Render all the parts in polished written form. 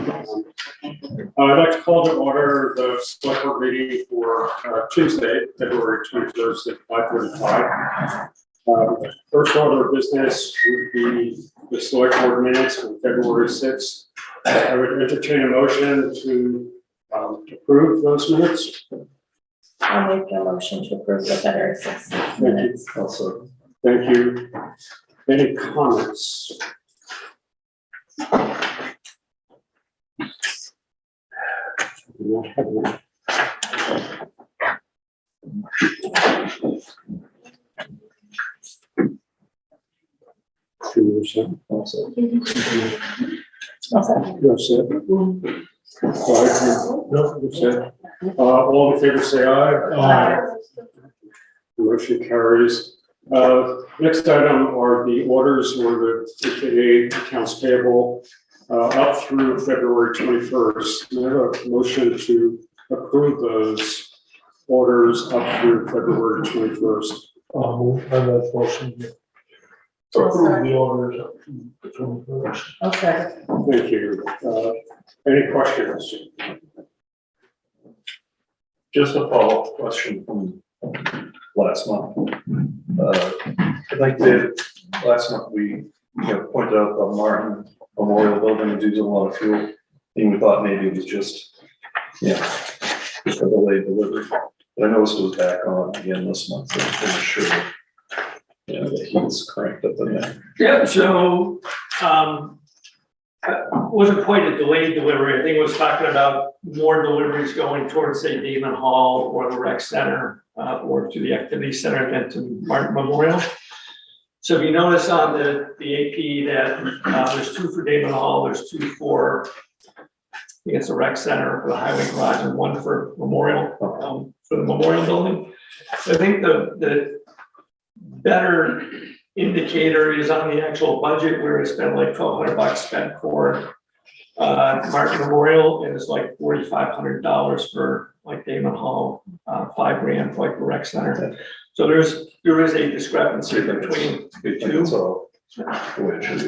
I'd like to call to order the select board meeting for Tuesday, February 21st at 5:45. First order of business would be the select board minutes from February 6th. I would entertain a motion to approve those minutes. I'll make a motion to approve the February 6th minutes. Thank you. Also, thank you. Any comments? All in favor say aye. Aye. Motion carries. Next item are the orders or the AKA accounts payable up through February 21st. I have a motion to approve those orders up through February 21st. On that motion. Approve the orders up to the 21st. Okay. Thank you. Any questions? Just a follow-up question from last month. I'd like to, last month we pointed out the Martin Memorial Building is using a lot of fuel. And we thought maybe it was just a delayed delivery. But I noticed it was back on again this month, so I'm pretty sure the heat's cranked up in there. Yeah, so wasn't quite a delayed delivery. I think it was talking about more deliveries going towards, say, Damon Hall or the rec center or to the activity center than to Martin Memorial. So if you notice on the AP that there's 2 for Damon Hall, there's 2 for, I think it's the rec center for the highway garage and 1 for Memorial, for the Memorial building. So I think the better indicator is on the actual budget where it's been like $1,200 spent for Martin Memorial, and it's like $4,500 for like Damon Hall, $5,000 for like the rec center. So there is a discrepancy between the two. So the way it should be.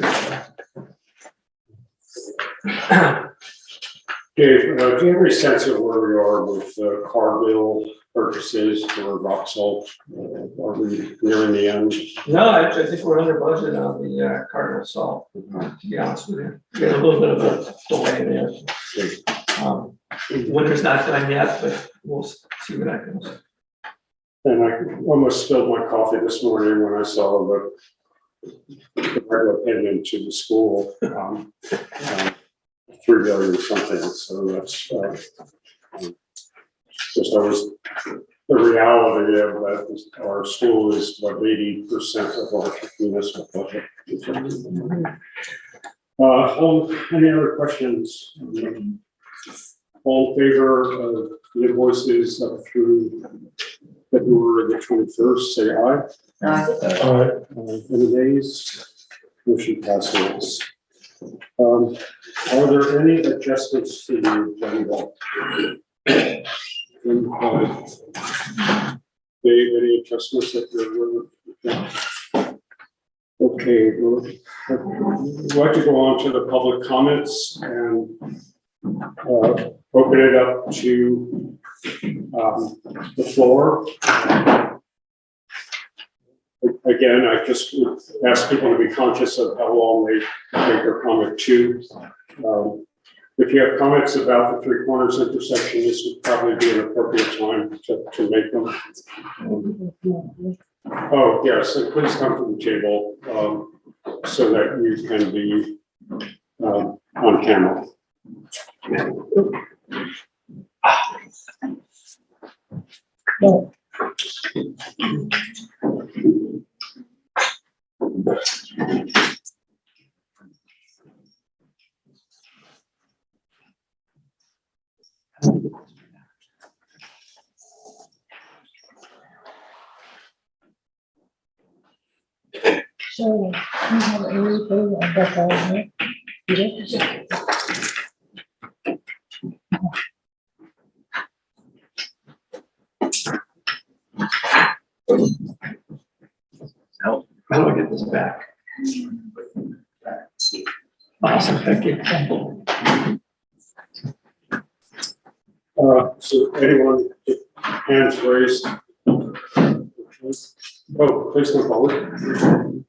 Dave, do you have any sense of where we are with car bill purchases for rock salt? Are we nearing the end? No, I think we're under budget on the Cardinal salt, to be honest with you. We had a little bit of a delay there. Winter's not done yet, but we'll see where that goes. And I almost spilled my coffee this morning when I saw the regular payment to the school, 3 billion something. So that's just always the reality of that. Our school is what 80% of our municipal budget. Any other questions? All in favor of the invoices up through February the 21st, say aye. Aye. Any nays? Motion passes. Are there any adjustments to the agenda? Dave, any adjustments that you're okay, we'll like to go on to the public comments and open it up to the floor. Again, I just ask people to be conscious of how long they make their comment to. If you have comments about the 3 corners intersection, this would probably be an appropriate time to make them. Oh, yes, and please come to the table so that you can be on camera. So, you have anything about that? How do I get this back? Awesome, thank you. So anyone, with hands raised? Oh, please come forward.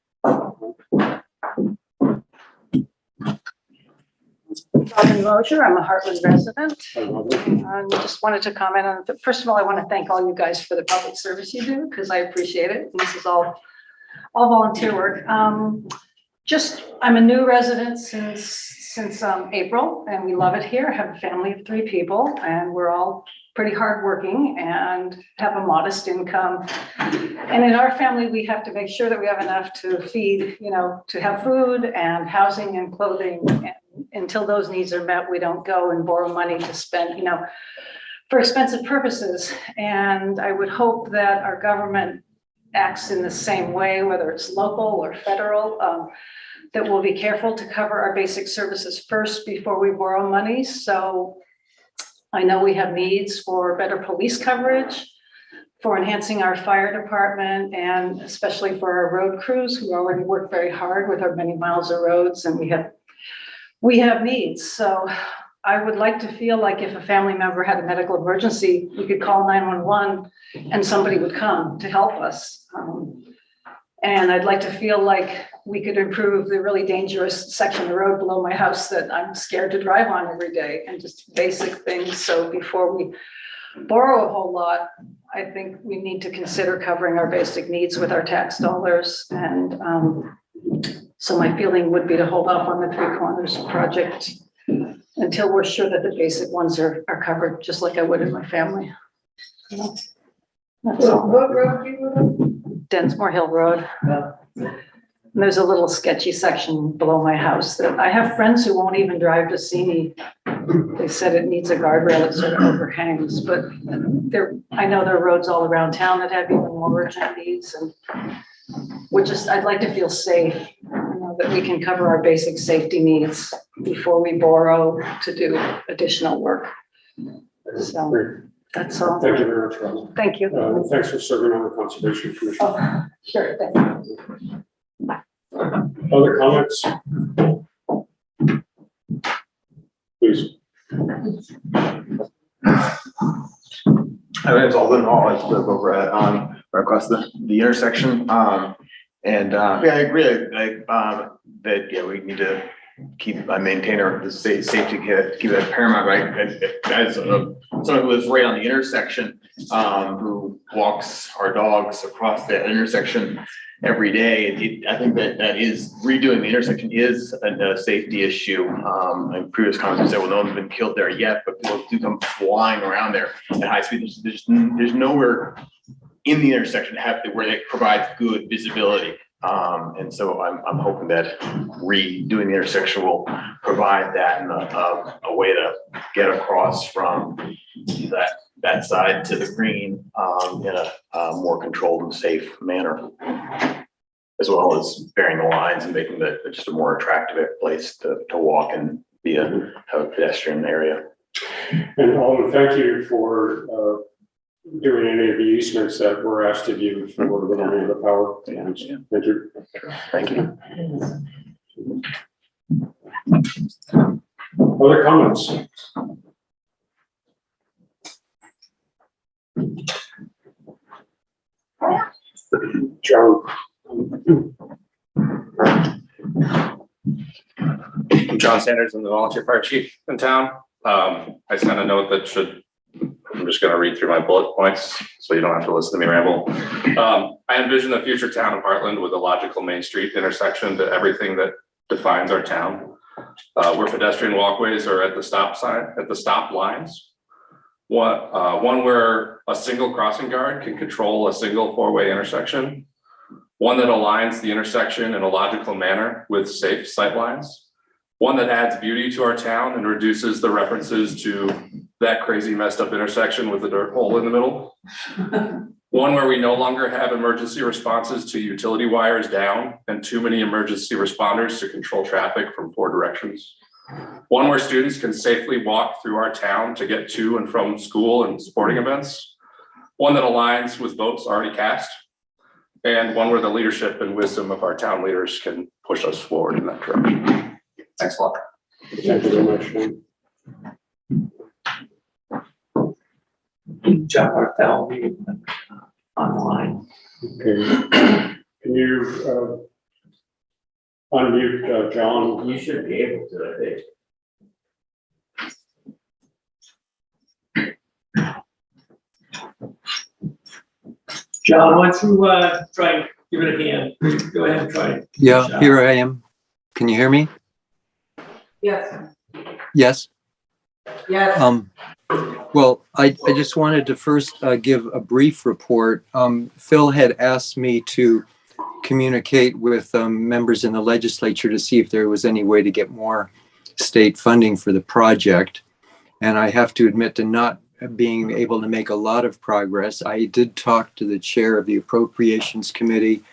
Robin Mosher, I'm a Hartland resident. I Just wanted to comment on, first of all, I want to thank all you guys for the public service you do, because I appreciate it. And this is all volunteer work. I'm a new resident since April, and we love it here. I have a family of 3 people, and we're all pretty hardworking and have a modest income. And in our family, we have to make sure that we have enough to feed, to have food and housing and clothing. And until those needs are met, we don't go and borrow money to spend, for expensive purposes. And I would hope that our government acts in the same way, whether it's local or federal, that we'll be careful to cover our basic services first before we borrow money. So I know we have needs for better police coverage, for enhancing our fire department, and especially for our road crews who already work very hard with our many miles of roads, and we have needs. So I would like to feel like if a family member had a medical emergency, we could call 911 and somebody would come to help us. And I'd like to feel like we could improve the really dangerous section of the road below my house that I'm scared to drive on every day, and just basic things. So before we borrow a whole lot, I think we need to consider covering our basic needs with our tax dollars. And so my feeling would be to hold off on the 3 Corners project until we're sure that the basic ones are covered, just like I would in my family. That's all. What road do you live on? Densmore Hill Road. And there's a little sketchy section below my house that I have friends who won't even drive to see me. They said it needs a guardrail that sort of overhangs, but I know there are roads all around town that have even more urgent needs, and I'd like to feel safe, that we can cover our basic safety needs before we borrow to do additional work. So Great. that's all. Thank you very much, Robin. Thank you. Thanks for serving on the Conservation Commission. Oh, sure, thank you. Other comments? Please. My name is Alden Hall. I live over at right across the intersection. I agree. We need to maintain the safety, keep that paramount, right? As someone who lives right on the intersection, who walks our dogs across that intersection every day, I think that is redoing the intersection is a safety issue. In previous comments, I said, well, no one's been killed there yet, but people do come flying around there at high speed. There's nowhere in the intersection where they provide good visibility. And so I'm hoping that redoing the intersection will provide that in a way to get across from that side to the green in a more controlled and safe manner, as well as bearing the lines and making that just a more attractive place to walk and have a pedestrian area. And Alden, thank you for doing any of the easements that were asked of you for the power. Yeah. Thank you. Thank you. Other comments? John. I'm John Sanders, I'm the volunteer fire chief in town. I sent a note that I'm just going to read through my bullet points so you don't have to listen to me ramble. I envision the future town of Hartland with a logical Main Street intersection to everything that defines our town, where pedestrian walkways are at the stop lines. One where a single crossing guard can control a single 4-way intersection. One that aligns the intersection in a logical manner with safe sight lines. One that adds beauty to our town and reduces the references to that crazy messed up intersection with the dirt hole in the middle. One where we no longer have emergency responses to utility wires down and too many emergency responders to control traffic from 4 directions. One where students can safely walk through our town to get to and from school and sporting events. One that aligns with votes already cast. And one where the leadership and wisdom of our town leaders can push us forward in that direction. Thanks a lot. Thank you very much. John Martell meeting online. Okay. Can you unmute John? You should be able to, I think. John, why don't you try and give it a hand? Go ahead and try. Yeah, here I am. Can you hear me? Yes, Yes. yes. Well, I just wanted to first give a brief report. Phil had asked me to communicate with members in the legislature to see if there was any way to get more state funding for the project. And I have to admit to not being able to make a lot of progress. I did talk to the chair of the Appropriations Committee.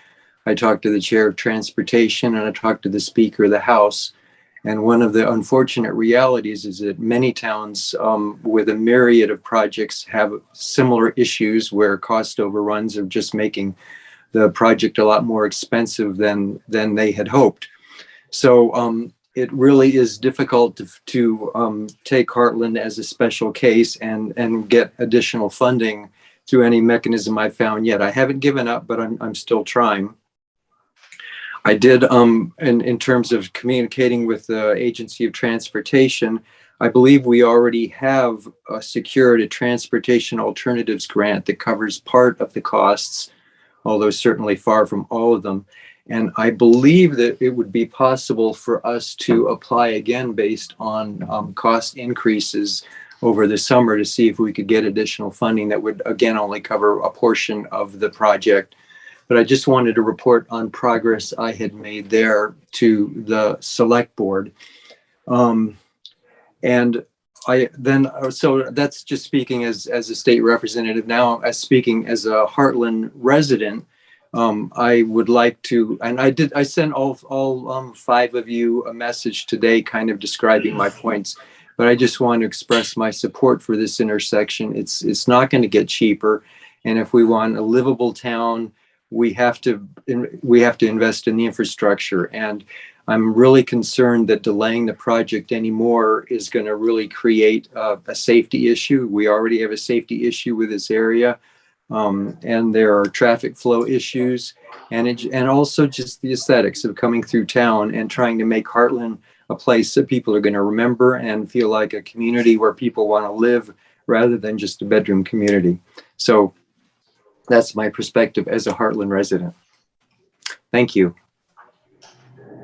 I talked to the chair of Transportation, and I talked to the Speaker of the House. And one of the unfortunate realities is that many towns with a myriad of projects have similar issues where cost overruns are just making the project a lot more expensive than they had hoped. So it really is difficult to take Hartland as a special case and get additional funding through any mechanism I've found yet. I haven't given up, but I'm still trying. I did, in terms of communicating with the Agency of Transportation, I believe we already have secured a transportation alternatives grant that covers part of the costs, although certainly far from all of them. And I believe that it would be possible for us to apply again based on cost increases over the summer to see if we could get additional funding that would again only cover a portion of the project. But I just wanted to report on progress I had made there to the select board. And I then, so that's just speaking as a state representative. Now, as speaking as a Hartland resident, I would like to, and I sent all 5 of you a message today kind of describing my points, but I just want to express my support for this intersection. It's not going to get cheaper. And if we want a livable town, we have to invest in the infrastructure. And I'm really concerned that delaying the project anymore is going to really create a safety issue. We already have a safety issue with this area. And there are traffic flow issues and also just the aesthetics of coming through town and trying to make Hartland a place that people are going to remember and feel like a community where people want to live rather than just a bedroom community. So that's my perspective as a Hartland resident. Thank you.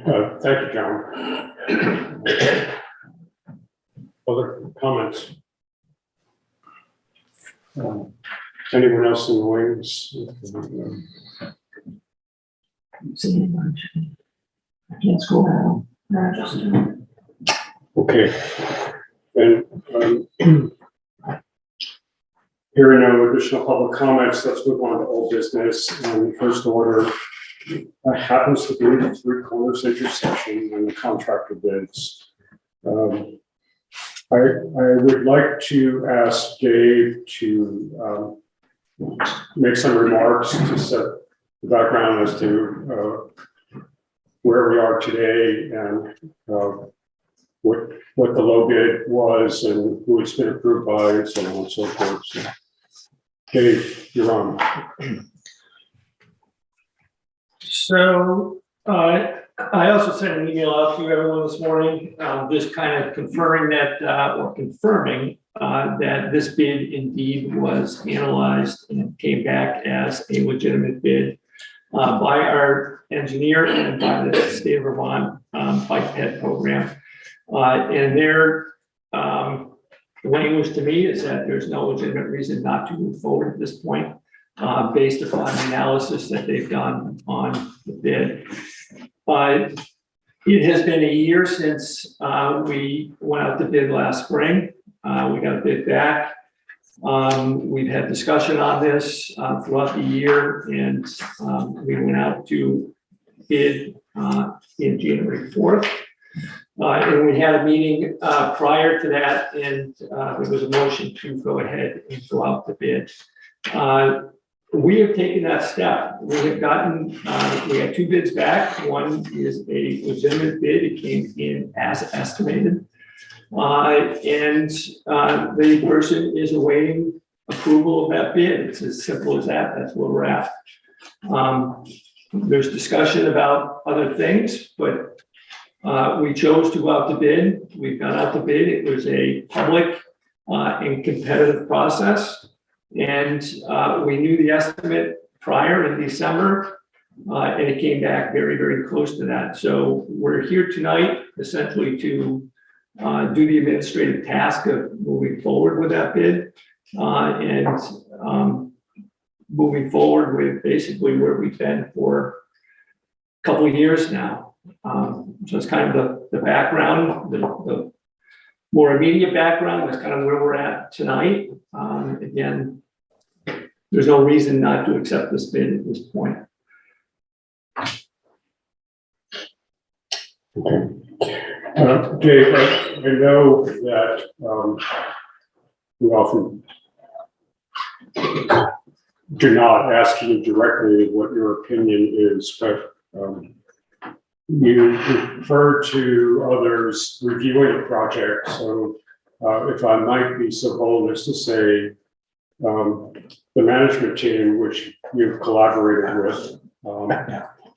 Thank you, John. Other comments? Anyone else in the wings? I can't scroll down. No, just, Okay. And hearing no additional public comments, let's move on to old business. And first order happens to be the Three Corners intersection and the contractor bids. I would like to ask Dave to make some remarks to set the background as to where we are today and what the low bid was and who it's been approved by and so on and so forth. So, Dave, you're on. So I also sent an email out to everyone this morning, just kind of confirming that that this bid indeed was analyzed and came back as a legitimate bid by our engineer and by the state of Vermont bike ped program. And their language to me is that there's no legitimate reason not to move forward at this point, based upon the analysis that they've done on the bid. It has been a year since we went out to bid last spring. We got a bid back. We've had discussion on this throughout the year, and we went out to bid in January 4th. And we had a meeting prior to that, and there was a motion to go ahead and go out to bid. We have taken that step. We have gotten, we had 2 bids back. One is a legitimate bid. It came in as estimated. And the person is awaiting approval of that bid. It's as simple as that. That's where we're at. There's discussion about other things, but we chose to go out to bid. We've gone out to bid. It was a public and competitive process. And we knew the estimate prior in December, and it came back very, very close to that. So we're here tonight essentially to do the administrative task of moving forward with that bid and moving forward with basically where we've been for a couple of years now. So it's kind of the background, the more immediate background. That's kind of where we're at tonight. Again, there's no reason not to accept this bid at this point. Dave, I know that we often do not ask you directly what your opinion is, but you refer to others reviewing the project. So if I might be so bold as to say, the management team, which you've collaborated with,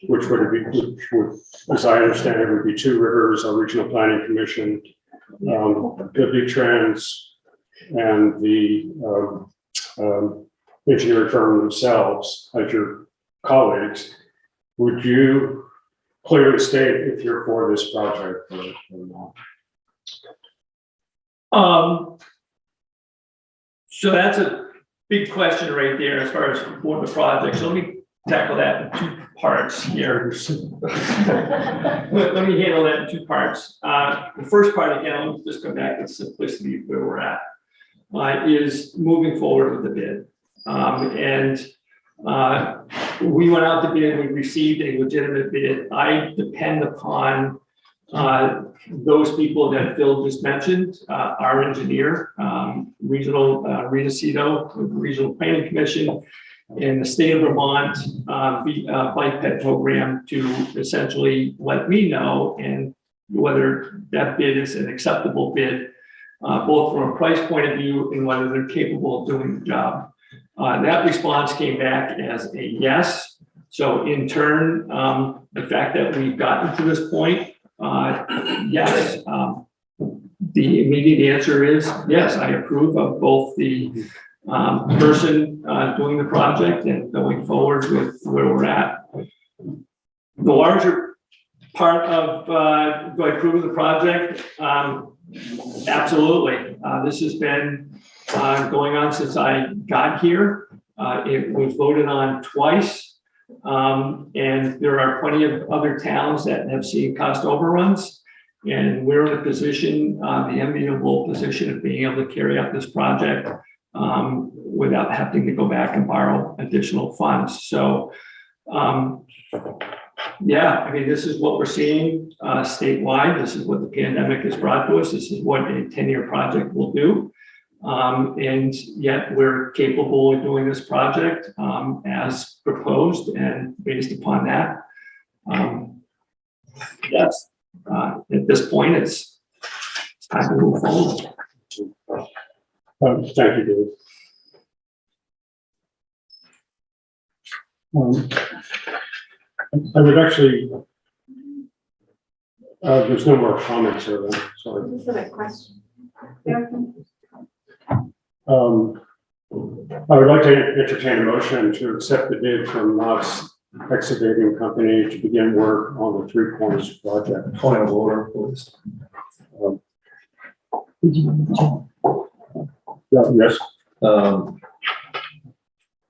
which would, as I understand it, would be Two Rivers, our regional planning commission, the V-Trans, and the engineering firm themselves as your colleagues. Would you clearly state if you're for this project or not? So that's a big question right there as far as for the project. So let me tackle that in two parts here. Let me handle that in two parts. The first part, again, let me just go back to simplicity of where we're at, is moving forward with the bid. We went out to bid, we received a legitimate bid. I depend upon those people that Phil just mentioned, our engineer, regional Rita Cito, with the Regional Planning Commission, and the state of Vermont bike ped program to essentially let me know and whether that bid is an acceptable bid, both from a price point of view and whether they're capable of doing the job. That response came back as a yes. So in turn, the fact that we've gotten to this point, yes, the immediate answer is yes, I approve of both the person doing the project and going forward with where we're at. The larger part of do I approve of the project? Absolutely. This has been going on since I got here. It was voted on twice. And there are plenty of other towns that have seen cost overruns. And we're in a position, the enviable position of being able to carry out this project without having to go back and borrow additional funds. So, yeah, I mean, this is what we're seeing statewide. This is what the pandemic has brought to us. This is what a 10-year project will do. And yet we're capable of doing this project as proposed, and based upon that, yes, at this point, it's time to move forward. Thank you, Dave. I would actually, there's no more comments here, then. Sorry. This is a question. I would like to entertain a motion to accept the bid from Knox Excavating Company to begin work on the Three Corners project. Point of order, please. Yes.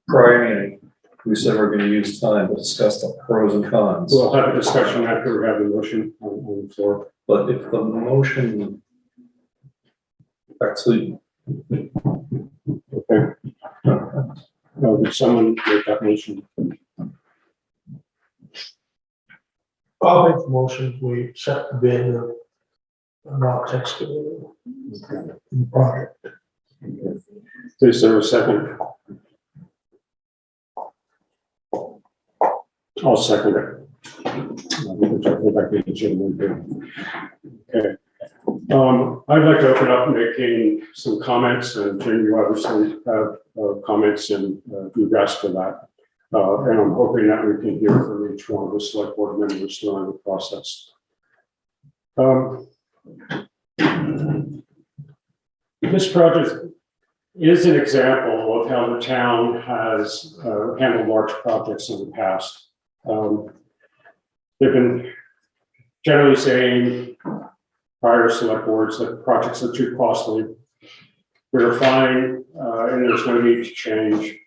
Prior meeting, we said we're gonna use time to discuss the pros and cons. We'll have a discussion after we have the motion on the floor. But if the motion actually, Okay. Would someone make that motion? I'll make the motion, we accept the bid of Knox Excavating project. Is there a second? I'll second it. We'll go back to the gentleman here. Okay. I'd like to open up making some comments, and Jim, you obviously have comments and you've asked for that. And I'm hoping that we can hear from each one of the select board members during the process. This project is an example of how the town has handled large projects in the past. They've been generally saying, prior select boards, that projects are too costly. We're fine, and there's no need to change.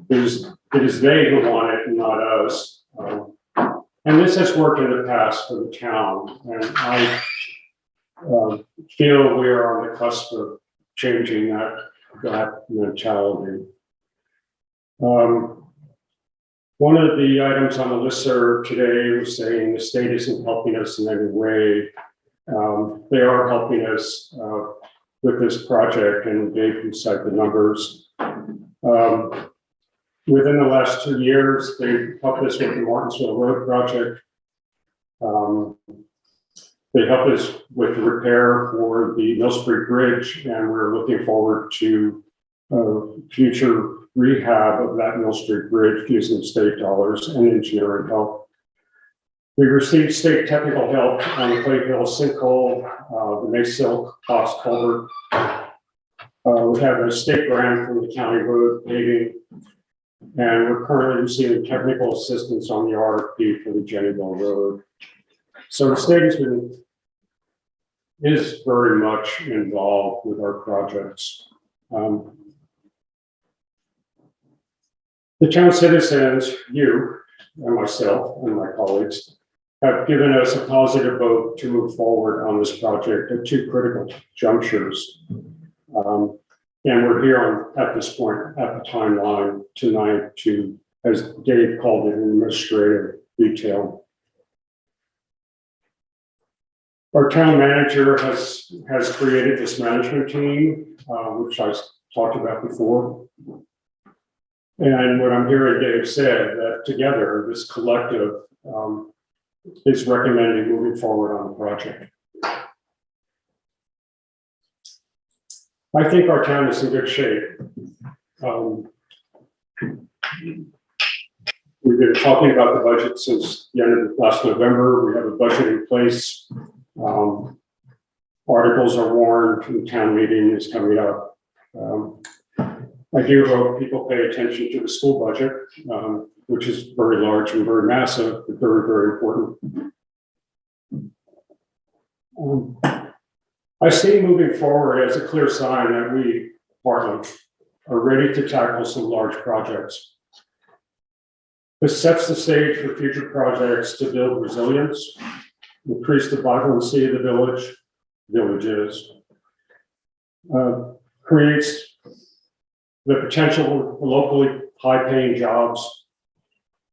It is they who want it, and not us. And this has worked in the past for the town, and I feel we are on the cusp of changing that mentality. One of the items on the listserv today was saying the state isn't helping us in any way. They are helping us with this project, and Dave can cite the numbers. Within the last 2 years, they've helped us with the Martinsville Road project. They helped us with the repair for the Mill Street Bridge, and we're looking forward to future rehab of that Mill Street Bridge using state dollars and engineering help. We received state technical help on the Clay Hill sinkhole, the Maysilk box culvert. We have a state grant from the county road paving, and we're currently receiving technical assistance on the RFP for the Jennyville Road. So the state is very much involved with our projects. The town citizens, you and myself and my colleagues, have given us a positive vote to move forward on this project at 2 critical junctures. And we're here at this point at the timeline tonight to, as Dave called it, an administrative detail. Our town manager has created this management team, which I talked about before. And what I'm hearing Dave said, that together, this collective is recommending moving forward on the project. I think our town is in good shape. We've been talking about the budget since the end of last November. We have a budget in place. Articles are warned, the town meeting is coming up. I do hope people pay attention to the school budget, which is very large and very massive, but very, very important. I see moving forward as a clear sign that we, Hartland, are ready to tackle some large projects. This sets the stage for future projects to build resilience, increase the vibrancy of the villages, creates the potential for locally high-paying jobs,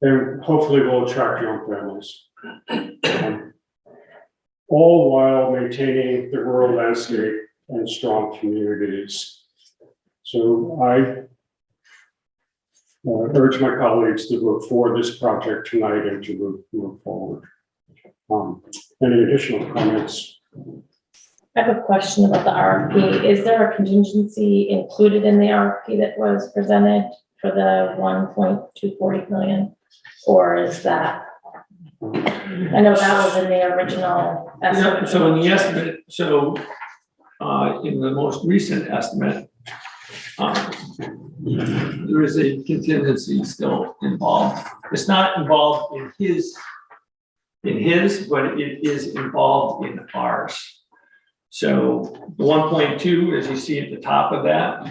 and hopefully will attract young families. All while maintaining the rural landscape and strong communities. So I urge my colleagues to vote for this project tonight and to move forward. Any additional comments? I have a question about the RFP. Is there a contingency included in the RFP that was presented for the 1.240 million? Or is that, I know that was in the original estimate. So in the estimate, in the most recent estimate, there is a contingency still involved. It's not involved in his, but it is involved in ours. So the 1.2, as you see at the top of that,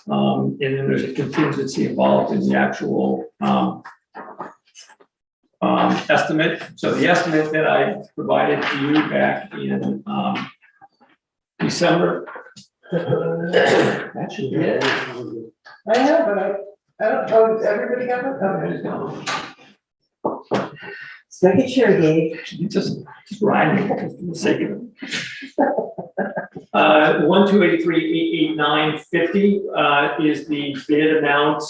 and then there's a contingency involved in the actual estimate. So the estimate that I provided to you back in December. That should be it. I know, but I don't know, everybody got it? Okay. Just making sure, Dave. Just rhyming for the sake of it. 1,283,889.50 is the bid amount.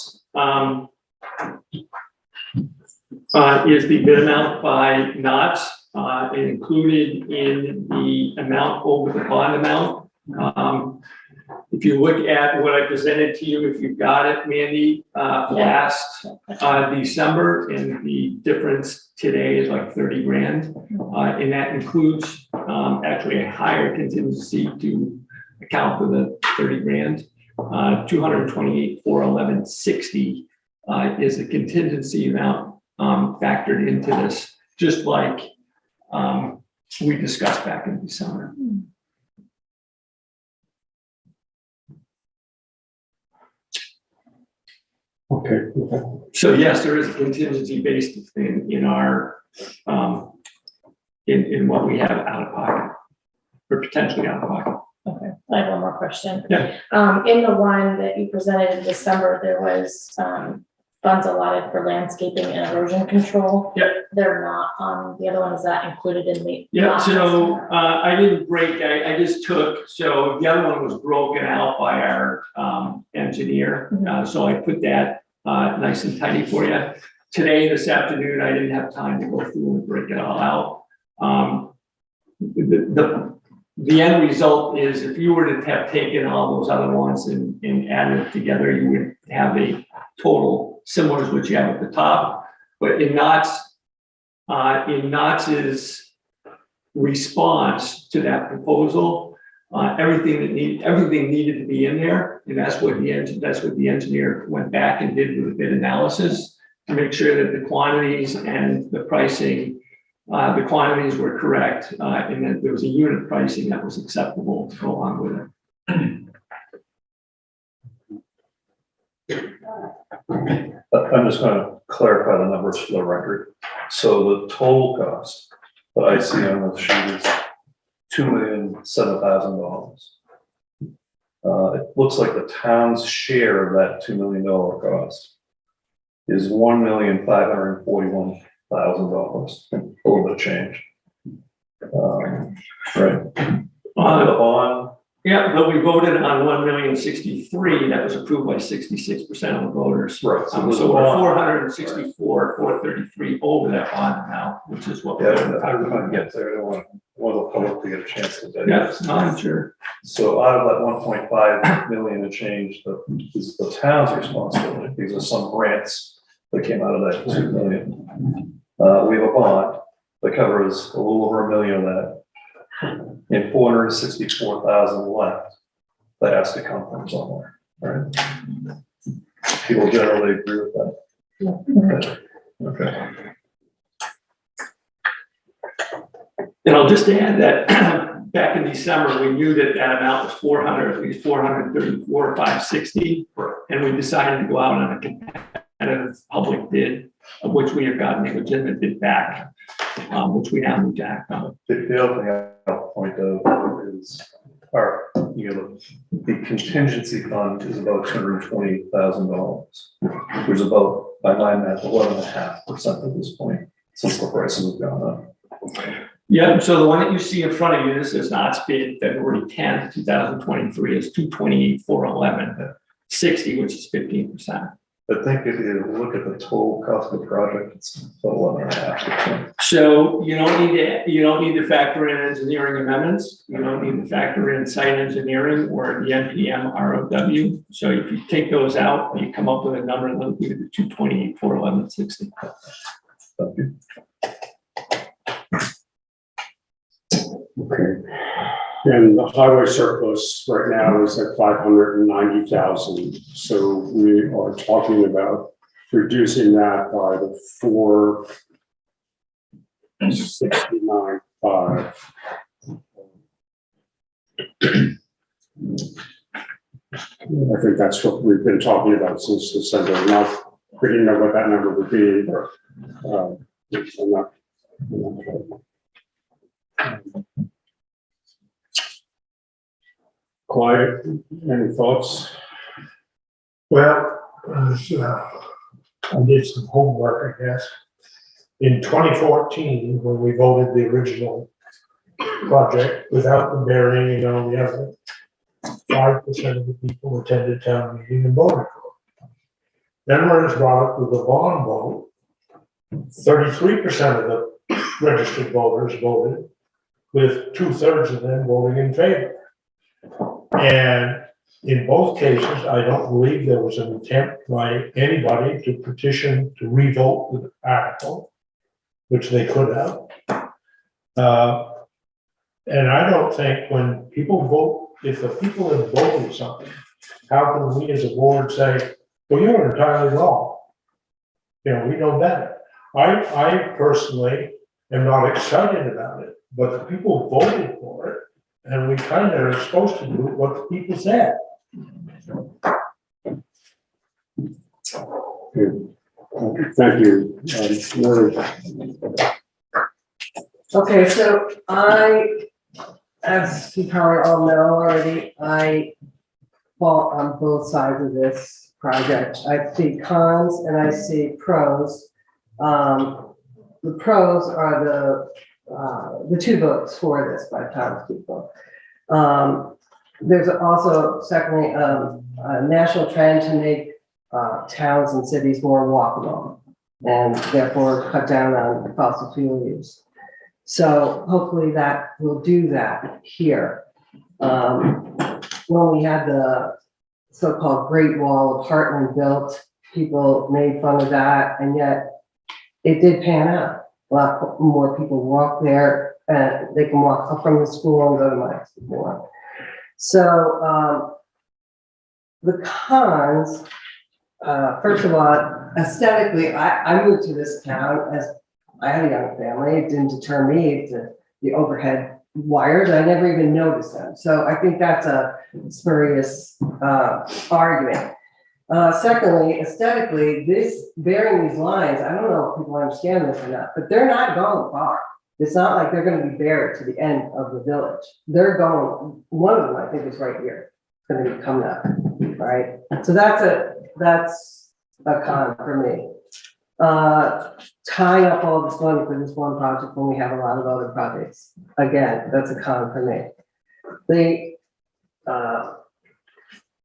Is the bid amount by knots. and included in the amount over the bond amount. If you look at what I presented to you, if you've got it, Mandy, last December, and the difference today is like 30 grand. And that includes actually a higher contingency to account for the 30 grand. 228,411.60 is the contingency amount factored into this, just like we discussed back in December. Okay. So yes, there is a contingency based in our, in what we have out of pocket, or potentially out of pocket. Okay, I have one more question. Yeah. In the one that you presented in December, there was, funds allotted for landscaping and erosion control. Yep. They're not on the other one. Is that included in the? Yeah, so I didn't break, I just took, so the other one was broken out by our engineer. So I put that nice and tidy for you. Today, this afternoon, I didn't have time to go through and break it all out. The end result is if you were to have taken all those other ones and added it together, you would have a total similar to what you have at the top. But in Knott's response to that proposal, everything needed to be in there, and that's what the engineer went back and did with a bit analysis to make sure that the quantities and the pricing, the quantities were correct, and that there was a unit pricing that was acceptable to go along with it. I'm just gonna clarify the numbers for the record. So the total cost that I see on the sheet is $2,007,000. It looks like the town's share of that $2 million cost is $1,541,000, a little bit of change. Right. The bond. Yeah, but we voted on 1,063,000. That was approved by 66% of the voters. Right. So we're 464,433 over that bond amount, which is what we're Yeah, talking I'm about. get there. I don't want the public to get a chance to digest. Yes, I'm sure. So out of that 1.5 million and change, that is the town's responsibility. These are some grants that came out of that 2 million. We have a bond that covers a little over $1 million of that, and 464,000 left that has to come from somewhere, right? People generally agree with that. Okay. And I'll just add that back in December, we knew that that amount was 434,560, and we decided to go out on a competitive public bid, of which we have gotten a legitimate bid back, which we now need to act on. The other thing I'll point out is the contingency fund is about $220,000, which is about, by my math, 11.5% at this point, since the prices have gone up. Yeah, so the one that you see in front of you, this is Knott's bid, February 10th, 2023, is 228,411.60, which is 15%. I think if you look at the total cost of the project, it's about 11.5%. So you don't need to factor in engineering amendments. You don't need to factor in site engineering or the NPM ROW. So if you take those out, you come up with a number that will be the 228,411.60. Thank you. Okay. And the highway surplus right now is at 590,000. So we are talking about reducing that by the 469.5. I think that's what we've been talking about since December. We didn't know what that number would be, but I'm not Clyde, any thoughts? Well, I did some homework, I guess. In 2014, when we voted the original project without the bearing and all the other, 5% of the people attended town meeting and voted for it. Then when it was brought up with the bond vote, 33% of the registered voters voted, with 2/3 of them voting in favor. And in both cases, I don't believe there was an attempt by anybody to petition to revote the article, which they could have. And I don't think when people vote, if the people have voted something, how can we as a board say, well, you're entirely wrong? You know, we know better. I personally am not excited about it, but the people voted for it, and we kind of are supposed to do what the people said. Thank you. Okay, so as you probably all know already, I fall on both sides of this project. I see cons and I see pros. The pros are the 2 votes for this by townspeople. There's also, secondly, a national trend to make towns and cities more walkable and therefore cut down on fossil fuel use. So hopefully that will do that here. When we had the so-called Great Wall of Hartland built, people made fun of that, and yet it did pan out. A lot more people walk there, and they can walk up from the school and go to my school. So the cons, first of all, aesthetically, I moved to this town as I had a young family. It didn't deter me to the overhead wires. I never even noticed them. So I think that's a spurious argument. Secondly, aesthetically, bearing these lines, I don't know if people understand this or not, but they're not going far. It's not like they're going to be buried to the end of the village. They're going, one of them I think is right here. It's going to be coming up, right? So that's a con for me. Tying up all this money for this one project when we have a lot of other projects. Again, that's a con for me.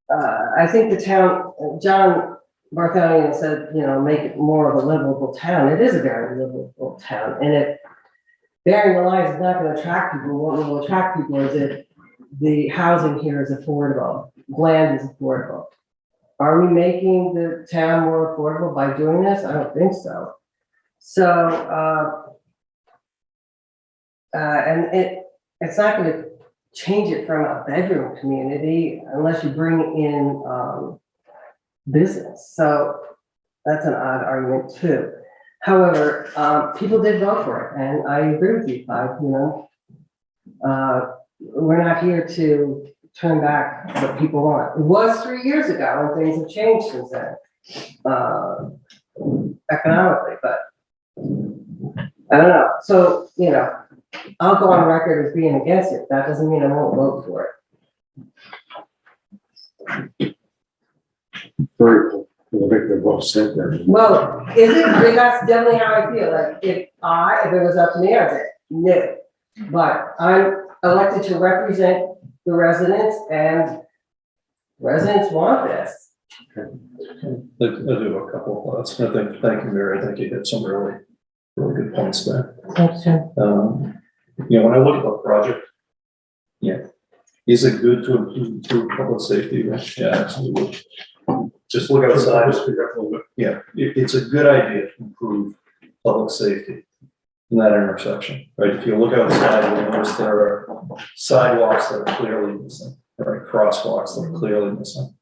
I think the town, John Barthonian said, you know, make it more of a livable town. It is a very livable town, and bearing the lines is not going to attract people. What will attract people is if the housing here is affordable, land is affordable. Are we making the town more affordable by doing this? I don't think so. So, and it's not going to change it from a bedroom community unless you bring in business. So that's an odd argument too. However, people did vote for it, and I agree with you, Clive. You know, we're not here to turn back what people want. It was 3 years ago, and things have changed since then, economically. But I don't know. So you know, I'll go on record as being against it. That doesn't mean I won't vote for it. Very cool. I think they're both said there. Well, is it? I mean, that's definitely how I feel. Like if it was up to me, I'd say no. But I'm elected to represent the residents, and residents want this. I do have a couple of thoughts. I think, thank you, Mary. I think you hit some really good points there. Thanks, Jim. You know, when I look at the project, yeah, is it good to improve public safety? Yeah, absolutely. Just look outside. Yeah, it's a good idea to improve public safety in that intersection, right? If you look outside, you'll notice there are sidewalks that are clearly missing, right? Crosswalks that are clearly missing.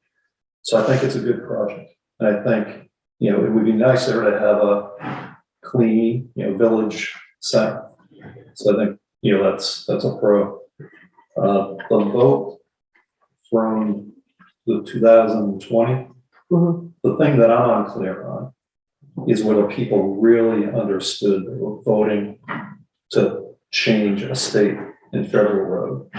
So I think it's a good project. And I think, you know, it would be nice there to have a clean, you know, village center. So I think, you know, that's a pro. The vote from the 2020, the thing that I'm unclear on is whether people really understood they were voting to change a state and federal road.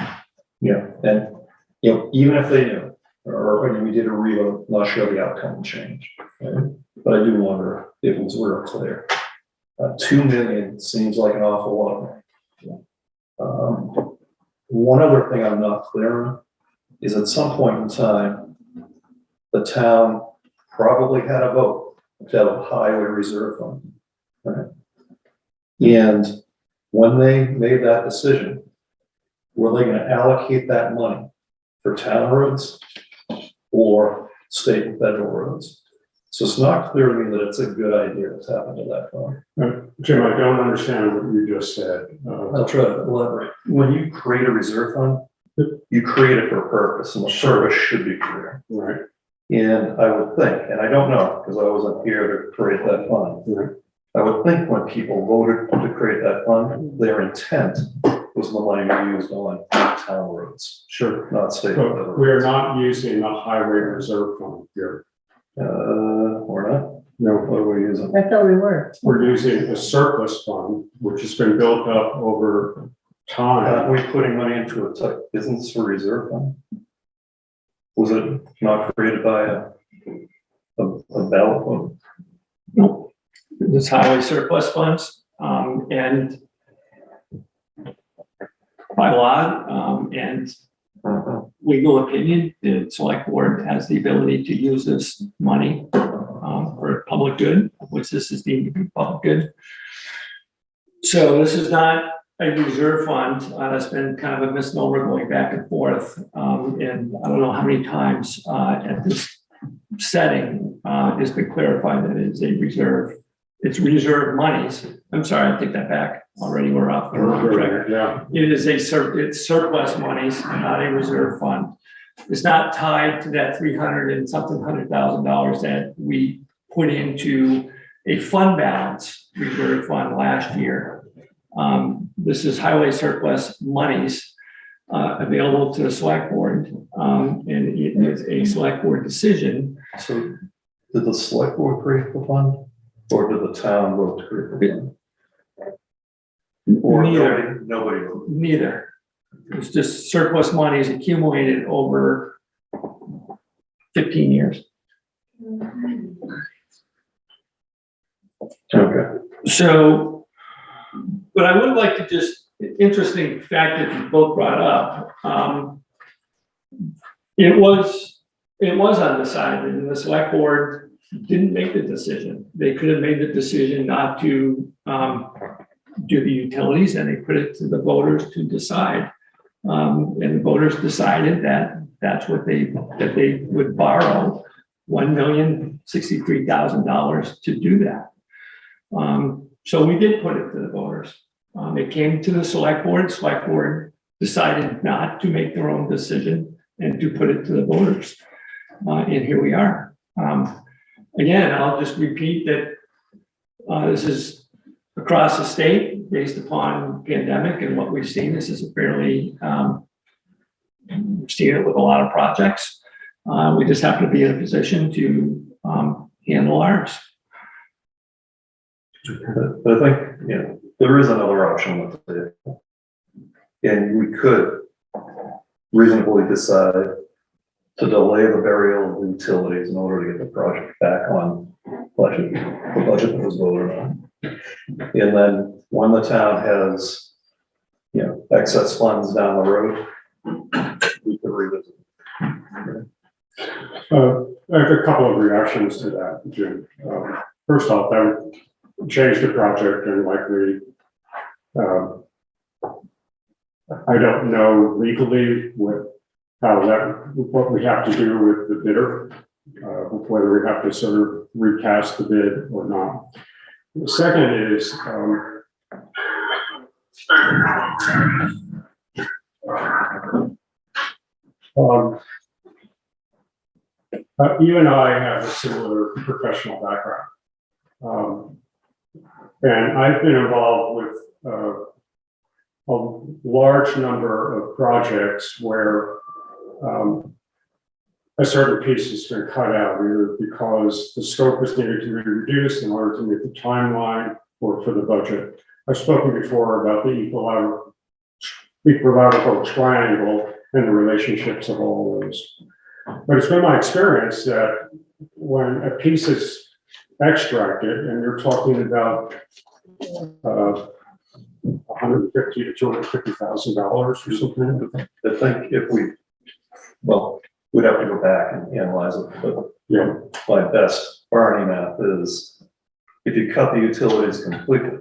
Yeah, and you know, even if they knew, or when we did a revote, I'm not sure the outcome would change. Right? But I do wonder if it was real clear. 2 million seems like an awful lot of money. One other thing I'm not clear on is at some point in time, the town probably had a vote to have a highway reserve fund, right? And when they made that decision, were they gonna allocate that money for town roads or state and federal roads? So it's not clear to me that it's a good idea what's happened to that fund. Jim, I don't understand what you just said. I'll try to elaborate. When you create a reserve fund, you create it for a purpose, and the purpose should be clear. Right, And I would think, and I don't know, because I wasn't here to create that fund. right. I would think when people voted to create that fund, their intent was the money we used on town roads, Sure. not state. But we're not using the highway reserve fund here. Or not? No, What are we using? I thought we were. we're using a surplus fund, which has been built up over time. Are we putting money into a type business or reserve fund? Was it not created by a ballot fund? No, this highway surplus funds, and by law, and legal opinion, the select board has the ability to use this money for public good, which this is deemed to be public good. So this is not a reserve fund. That's been kind of a misnomer going back and forth. And I don't know how many times at this setting it's been clarified that it is a reserve. It's reserve monies. I'm sorry, I take that back. Already we're off the wrong track. Yeah, It is it's surplus monies, not a reserve fund. It's not tied to that $300,000 that we put into a fund balance reserve fund last year. This is highway surplus monies available to the select board, and it is a select board decision. So did the select board create the fund or did the town vote to create the fund? Or Neither. nobody voted? Neither. It's just surplus monies accumulated over 15 years. Okay. So, but I would like to just, interesting fact that you both brought up, it was undecided, and the select board didn't make the decision. They could have made the decision not to do the utilities, and they put it to the voters to decide. And the voters decided that that's what they would borrow $1,063,000 to do that. So we did put it to the voters. It came to the select board decided not to make their own decision and to put it to the voters. And here we are. Again, I'll just repeat that this is across the state based upon pandemic and what we've seen. This is a fairly, we've seen it with a lot of projects. We just happen to be in a position to handle ours. But I think, there is another option with it. And we could reasonably decide to delay the burial of utilities in order to get the project back on budget, the budget that was voted on. And then when the town has, excess funds down the road, we could revisit. I have a couple of reactions to that, Jim. First off, that would change the project and likely, I don't know legally what we have to do with the bidder, whether we have to sort of recast the bid or not. The second is, you and I have a similar professional background. And I've been involved with a large number of projects where a certain piece has been cut out, either because the scope is needed to be reduced in order to meet the timeline or for the budget. I've spoken before about the equilateral triangle and the relationships of all of those. But it's been my experience that when a piece is extracted and you're talking about $150,000 to $250,000 or something. I think if we'd have to go back and analyze it, but my best Barney math is if you cut the utilities completely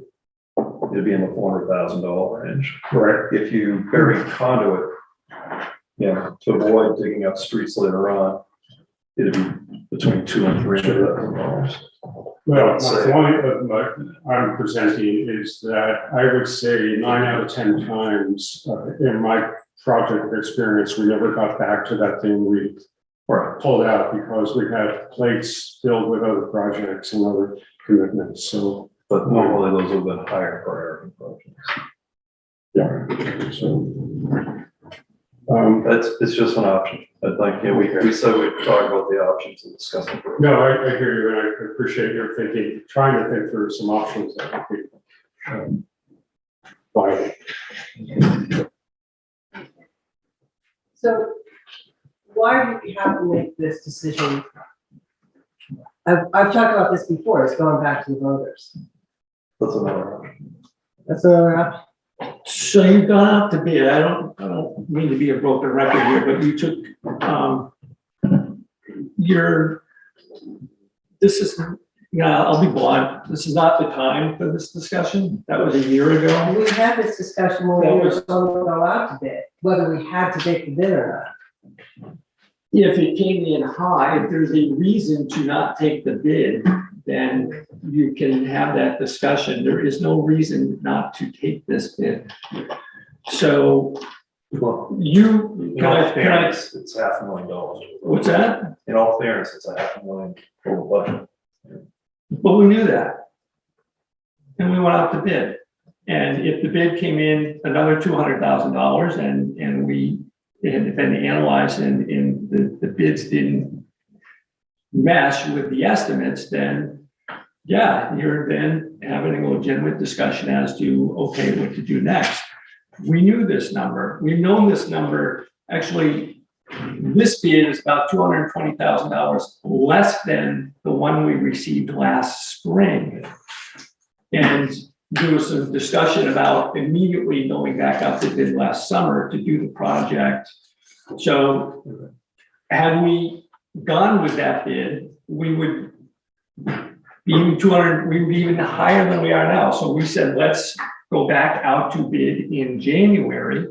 it'd be in the $400,000 range. Correct. If you bury conduit, to avoid digging up streets later on, it'd be between $200,000 and $300,000. Well, So- my point of what I'm presenting is that I would say 9 out of 10 times in my project experience, we never got back to that thing we pulled out because we had plates filled with other projects and other commitments, so. But normally those have been higher priority projects. Yeah, so. It's just an option. I'd like, we said we'd talk about the options and discuss it. No, I hear you, and I appreciate your thinking, trying to think through some options that would be viable. So why do we have to make this decision? I've talked about this before, it's going back to the voters. That's another option. That's another option. So you've gone out to bid. I don't mean to be a broken record here, but you took, I'll be blunt, this is not the time for this discussion. That was a year ago. We had this discussion when we were going to go out to bid, whether we had to take the bid or not. If it came in high, if there's a reason to not take the bid, then you can have that discussion. There is no reason not to take this bid. So Well, you, in all fairness, it's $500,000. what's that? In all fairness, it's $500,000 over budget. But we knew that. And we went out to bid. And if the bid came in another $200,000 and we had been analyzed and the bids didn't mesh with the estimates, then yeah, you're then having a legitimate discussion as to, okay, what to do next. We knew this number. We've known this number. Actually, this bid is about $220,000 less than the one we received last spring. And there was some discussion about immediately going back up to bid last summer to do the project. So had we gone with that bid, we would be even we would be even higher than we are now. So we said, let's go back out to bid in January.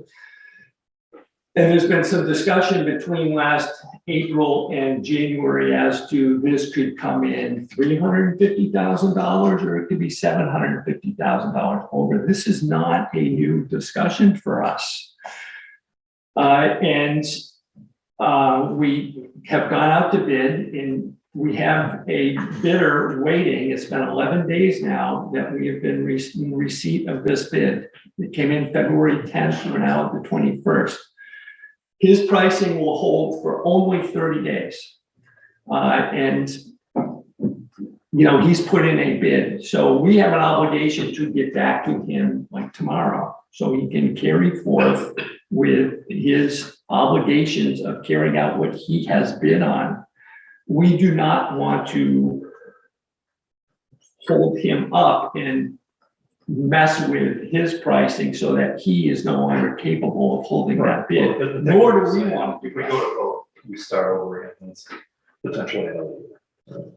And there's been some discussion between last April and January as to this could come in $350,000 or it could be $750,000 over. This is not a new discussion for us. We have gone out to bid and we have a bidder waiting. It's been 11 days now that we have been in receipt of this bid. It came in February 10th. We're now at the 21st. His pricing will hold for only 30 days. He's put in a bid. So we have an obligation to get back to him like tomorrow so he can carry forth with his obligations of carrying out what he has bid on. We do not want to hold him up and mess with his pricing so that he is no longer capable of holding that bid, nor do we want to. If we go to vote, we start over again, and it's potentially another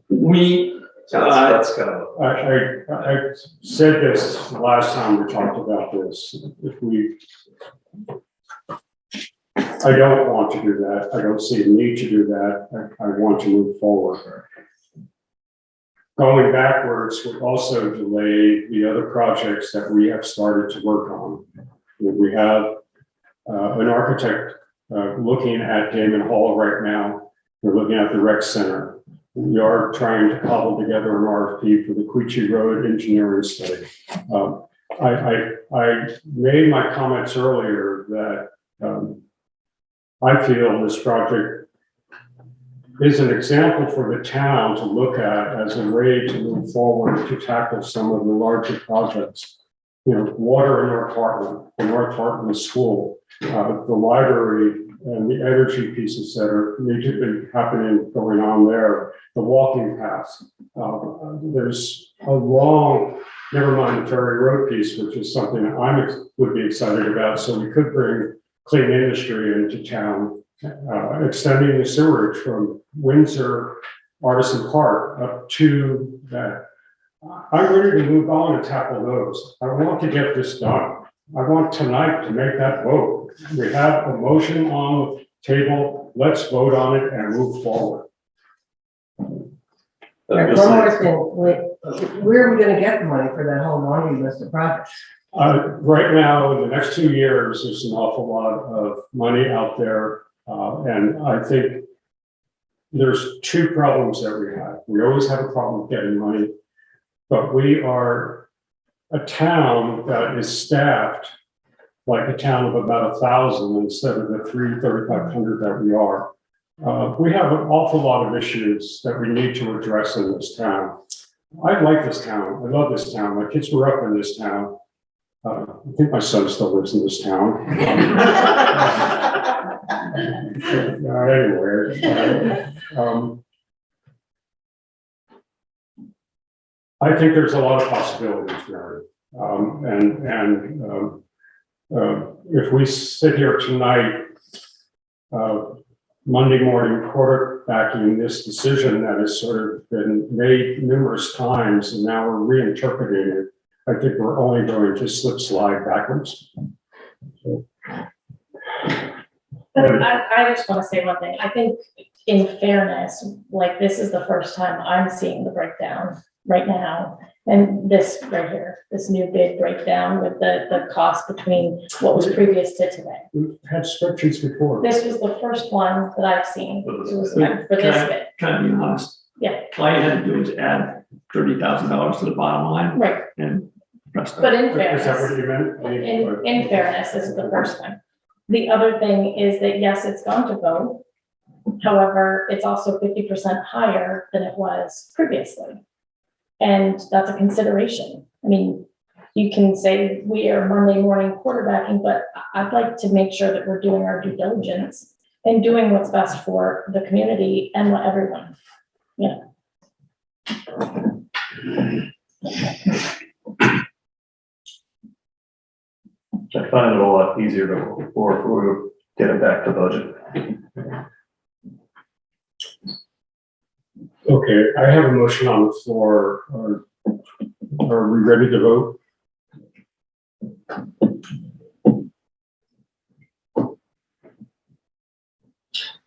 year. So That's kind of. I said this last time we talked about this. I don't want to do that. I don't see a need to do that. I want to move forward. Going backwards would also delay the other projects that we have started to work on. We have an architect looking at Damon Hall right now. We're looking at the rec center. We are trying to cobble together an RFP for the Queechee Road engineering study. I made my comments earlier that I feel this project is an example for the town to look at as a way to move forward to tackle some of the larger projects. Water in North Hartland, the North Hartland School, the library and the energy pieces that need to be happening, going on there, the walking paths. There's a long, never mind the Ferry Road piece, which is something I would be excited about. So we could bring clean industry into town, extending the sewerage from Windsor, Artisan Park up to that I'm ready to move on and tackle those. I want to get this done. I want tonight to make that vote. We have a motion on the table. Let's vote on it and move forward. One more thing, where are we gonna get the money for that whole laundry list of projects? Right now, in the next 2 years, there's an awful lot of money out there. And I think there's two problems that we have. We always have a problem getting money, but we are a town that is staffed like a town of about 1,000 instead of the 3,500 that we are. We have an awful lot of issues that we need to address in this town. I like this town. I love this town. My kids grew up in this town. I think my son still lives in this town. Anyway, I think there's a lot of possibilities, Mary. If we sit here tonight, Monday morning quarterbacking this decision that has sort of been made numerous times, and now we're reinterpreting it, I think we're only going to slide backwards. But I just want to say one thing. I think in fairness, like this is the first time I'm seeing the breakdown right now. And this right here, this new bid breakdown with the cost between what was previous to today. We've had spreadsheets before. This was the first one that I've seen. It was for this bid. Can I be honest? Yeah. All I had to do was add $30,000 to the bottom line Right. and press But in Is that fairness, what you meant? in fairness, this is the first time. The other thing is that, yes, it's gone to vote. However, it's also 50% higher than it was previously. And that's a consideration. I mean, you can say we are Monday morning quarterbacking, but I'd like to make sure that we're doing our due diligence and doing what's best for the community and everyone, you know. I find it a lot easier to vote for if we get it back to budget. Okay, I have a motion on the floor. Are we ready to vote?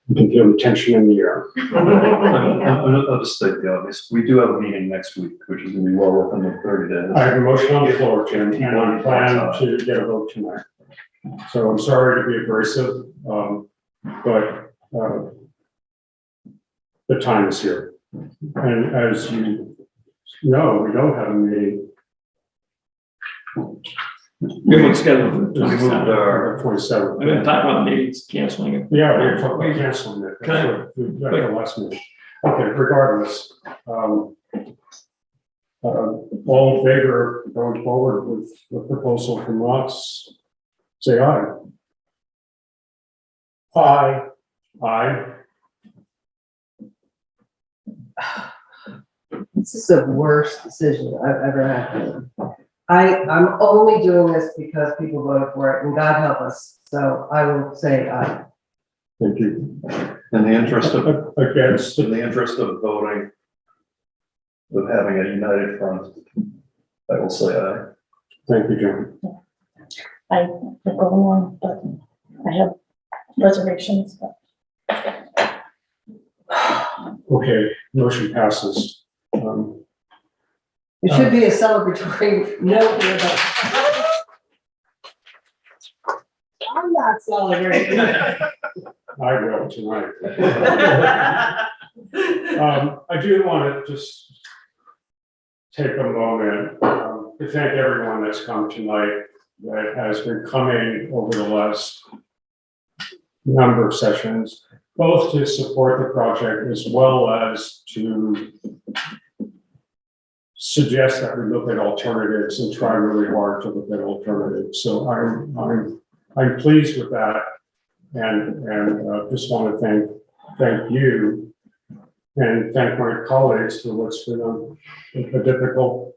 You can feel the tension in the air. I'll just state the obvious. We do have a meeting next week, which is gonna be well within the 30 days. I have a motion on the floor, Jim, and I plan to get a vote tonight. So I'm sorry to be abrasive, but the time is here. And as you know, we don't have a meeting. We were scheduled for We moved our 27th. I'm gonna talk about meetings canceling it. Yeah, we're talking about canceling it. Can I- That's what- the last meeting. Okay, regardless. All in favor of going forward with the proposal from us, say aye. Aye. Aye. This is the worst decision I've ever had to do. I'm only doing this because people voted for it, and God help us, so I will say aye. Thank you. in the interest of, Against, in the interest of voting, of having a united front, I will say aye. thank you, Jim. I could go along, but I have reservations. But Okay, motion passes. It should be a celebratory note here, but I'm not celebrating. I will tonight. I do want to just take a moment to thank everyone that's come tonight, that has been coming over the last number of sessions, both to support the project as well as to suggest that we look at alternatives and try really hard to look at alternatives. So I'm pleased with that, and just want to thank you and thank my colleagues for what's been a difficult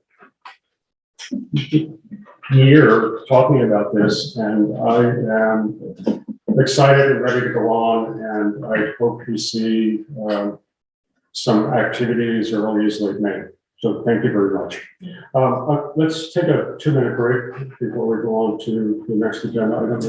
year talking about this, and I am excited and ready to go on, and I hope we see some activity as early as late May. So thank you very much. Let's take a 2-minute break before we go on to the next agenda item.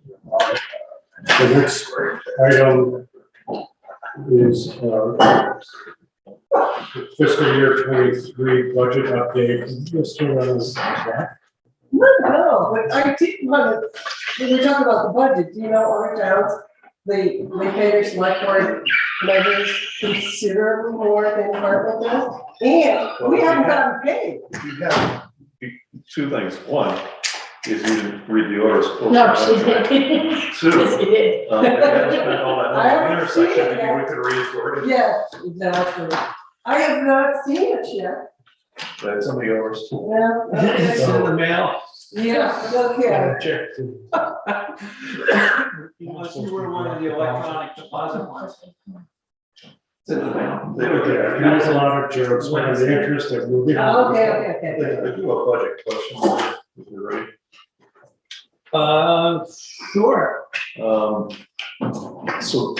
The next item is fiscal year 23 budget update. Mr. Reynolds, No, but I did want to, when we talk about the budget, do you know other towns, they pay their select board members considerably more than Hartland does? And we haven't gotten paid. You have two things. One, is you didn't read the orders. No, she did. Two, Yes, he did. if you haven't spent all that I money on the haven't seen intersection, it maybe yet. we could read the orders. Yes, exactly. I have not seen it yet. That's on the orders. Yeah, It's in the okay. mail. Yeah, okay. Check. Unless you were one of the electronic deposit ones. It's in the mail. there's a lot of jokes, but in the interest of moving on. Okay, okay, okay. I do a budget question, if you're ready. Sure. So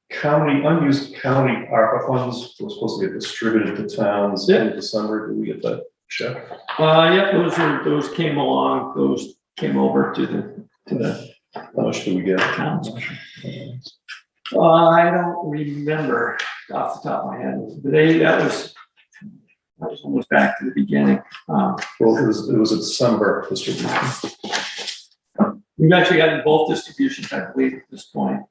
unused county ARPA funds were supposed to get distributed to towns in December. Did we get that check? Yeah, those came along, those came over to the How much did we get? towns. I don't remember off the top of my head, but that was almost back to the beginning. Well, it was a December distribution. We've actually gotten both distributions, I believe, at this point.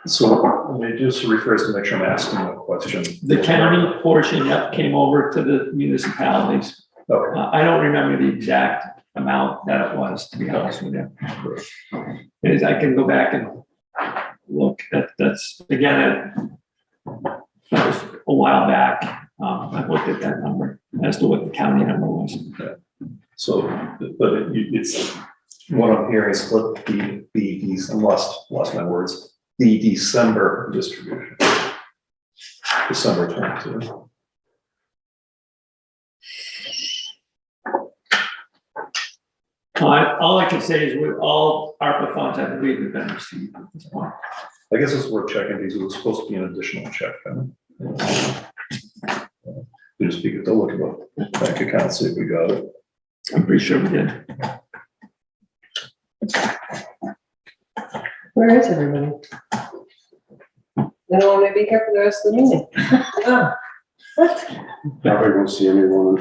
So let me just rephrase to make sure I'm asking the question. The county portion, yep, came over to the municipalities. Okay. I don't remember the exact amount that it was, to be honest with you. Is I can go back and look, that's, again, that was a while back. I looked at that number as to what the county number was. So, but it's, what I'm hearing is what I lost my words, the December distribution. December 22. All I can say is with all ARPA funds, I believe have been received at this point. I guess it's worth checking because it was supposed to be an additional check. We just speak it to look at the bank account, see if we got it. I'm pretty sure we did. Where is everybody? They don't want to be kept for the rest of the meeting. Oh, what? Probably won't see anyone.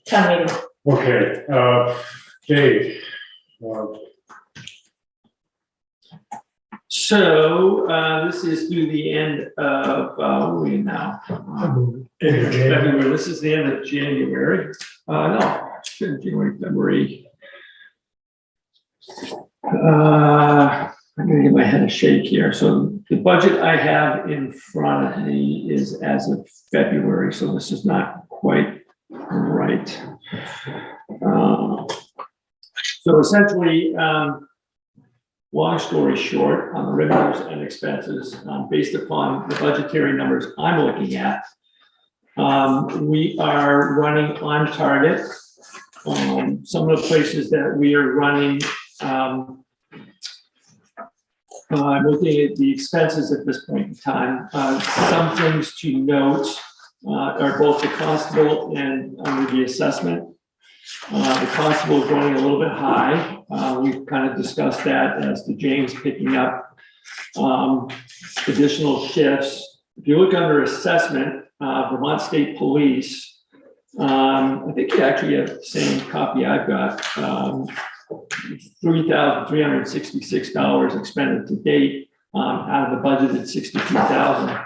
Town meeting. Okay, Dave. So, this is through the end of, what are we now? February, this is the end of January. No, January, February. I'm gonna give my head a shake here. So the budget I have in front of me is as of February, so this is not quite right. So essentially, long story short, on the revenues and expenses, based upon the budgetary numbers I'm looking at, we are running on target. Some of the places that we are running, I'm looking at the expenses at this point in time. Some things to note are both the constable and under the assessment. The constable is running a little bit high. We've kind of discussed that as to James picking up additional shifts. If you look under assessment, Vermont State Police, I think you actually have the same copy I've got. $3,366 expended to date out of the budget at $62,000.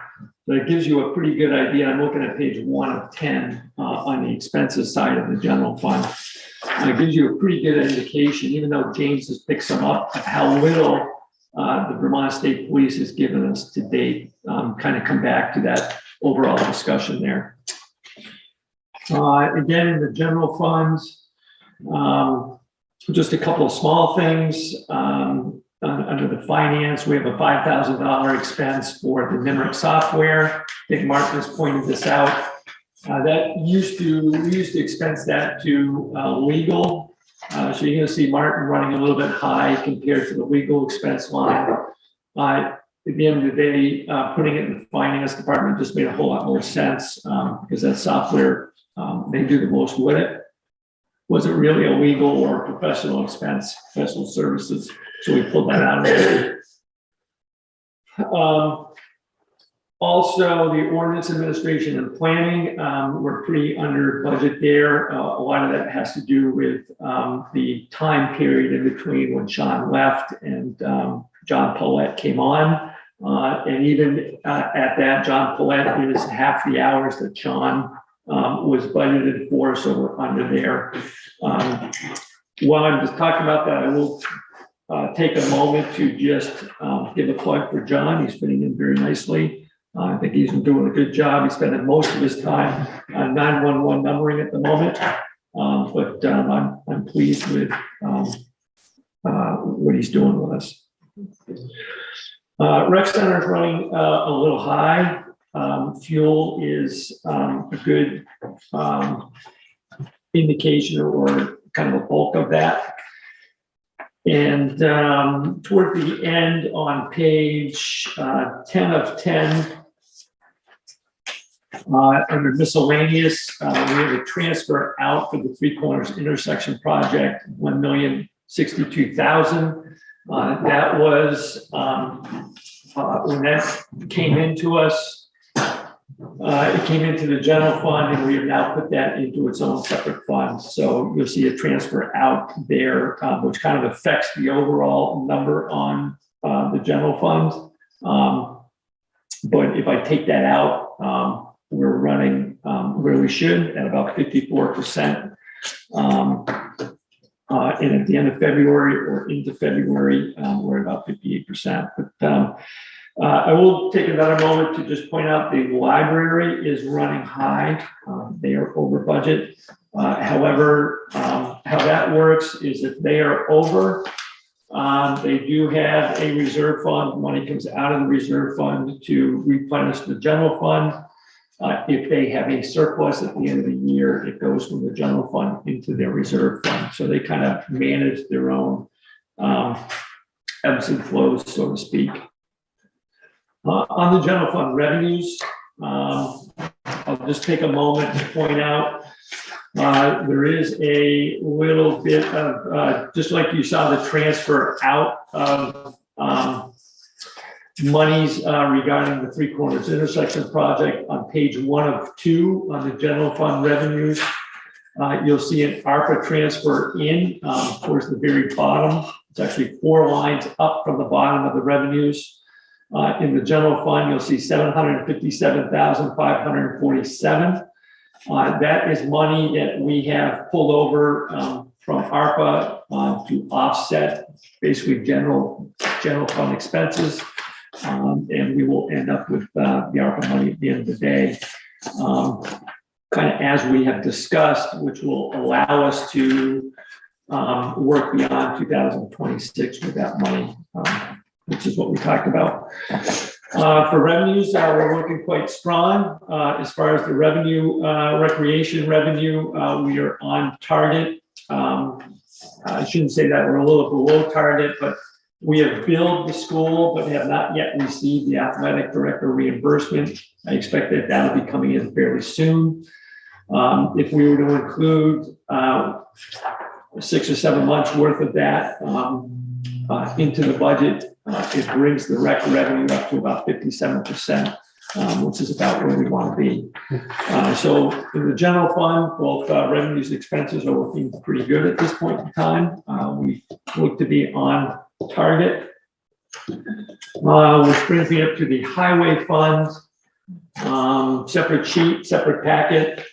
So it gives you a pretty good idea. I'm looking at page 1 of 10 on the expenses side of the general fund. It gives you a pretty good indication, even though James has picked some up, of how little the Vermont State Police has given us to date. Kind of come back to that overall discussion there. Again, in the general funds, just a couple of small things. Under the finance, we have a $5,000 expense for the NIMRIC software. I think Mark has pointed this out. We used to expense that to legal. So you're gonna see Martin running a little bit high compared to the legal expense line. At the end of the day, putting it in the finance department just made a whole lot more sense because that software, they do the most with it. wasn't really a legal or professional expense, professional services, so we pulled that out. Also, the ordinance administration and planning, we're pretty under budget there. A lot of that has to do with the time period in between when Sean left and John Paulette came on. And even at that, John Paulette is half the hours that Sean was budgeted for, so we're under there. While I'm just talking about that, I will take a moment to just give a plug for John. He's fitting in very nicely. I think he's been doing a good job. He's spending most of his time on 911 numbering at the moment. But I'm pleased with what he's doing with us. Rec Center is running a little high. Fuel is a good indication or kind of a bulk of that. And toward the end on page 10 of 10, under miscellaneous, we have a transfer out for the Three Corners intersection project, $1,062,000. That was when that came into us. It came into the general fund, and we have now put that into its own separate fund. So you'll see a transfer out there, which kind of affects the overall number on the general fund. But if I take that out, we're running where we should at about 54%. And at the end of February or into February, we're at about 58%. But I will take another moment to just point out the library is running high. They are over budget. However, how that works is if they are over, they do have a reserve fund. Money comes out of the reserve fund to replenish the general fund. If they have a surplus at the end of the year, it goes from the general fund into their reserve fund. So they kind of manage their own ebbs and flows, so to speak. On the general fund revenues, I'll just take a moment to point out there is a little bit of, just like you saw the transfer out of monies regarding the Three Corners intersection project on page 1 of 2 on the general fund revenues. You'll see an ARPA transfer in towards the very bottom. It's actually 4 lines up from the bottom of the revenues. In the general fund, you'll see $757,547. That is money that we have pulled over from ARPA to offset basically general fund expenses. And we will end up with the ARPA money at the end of the day, kind of as we have discussed, which will allow us to work beyond 2026 with that money, which is what we talked about. For revenues, we're looking quite strong. As far as the revenue, recreation revenue, we are on target. I shouldn't say that we're a little below target, but we have billed the school, but have not yet received the athletic director reimbursement. I expect that that'll be coming in fairly soon. If we were to include 6 or 7 months worth of that into the budget, it brings the rec revenue up to about 57%, which is about where we want to be. So in the general fund, both revenues and expenses are looking pretty good at this point in time. We look to be on target. Which brings me up to the highway fund. Separate sheet, separate packet.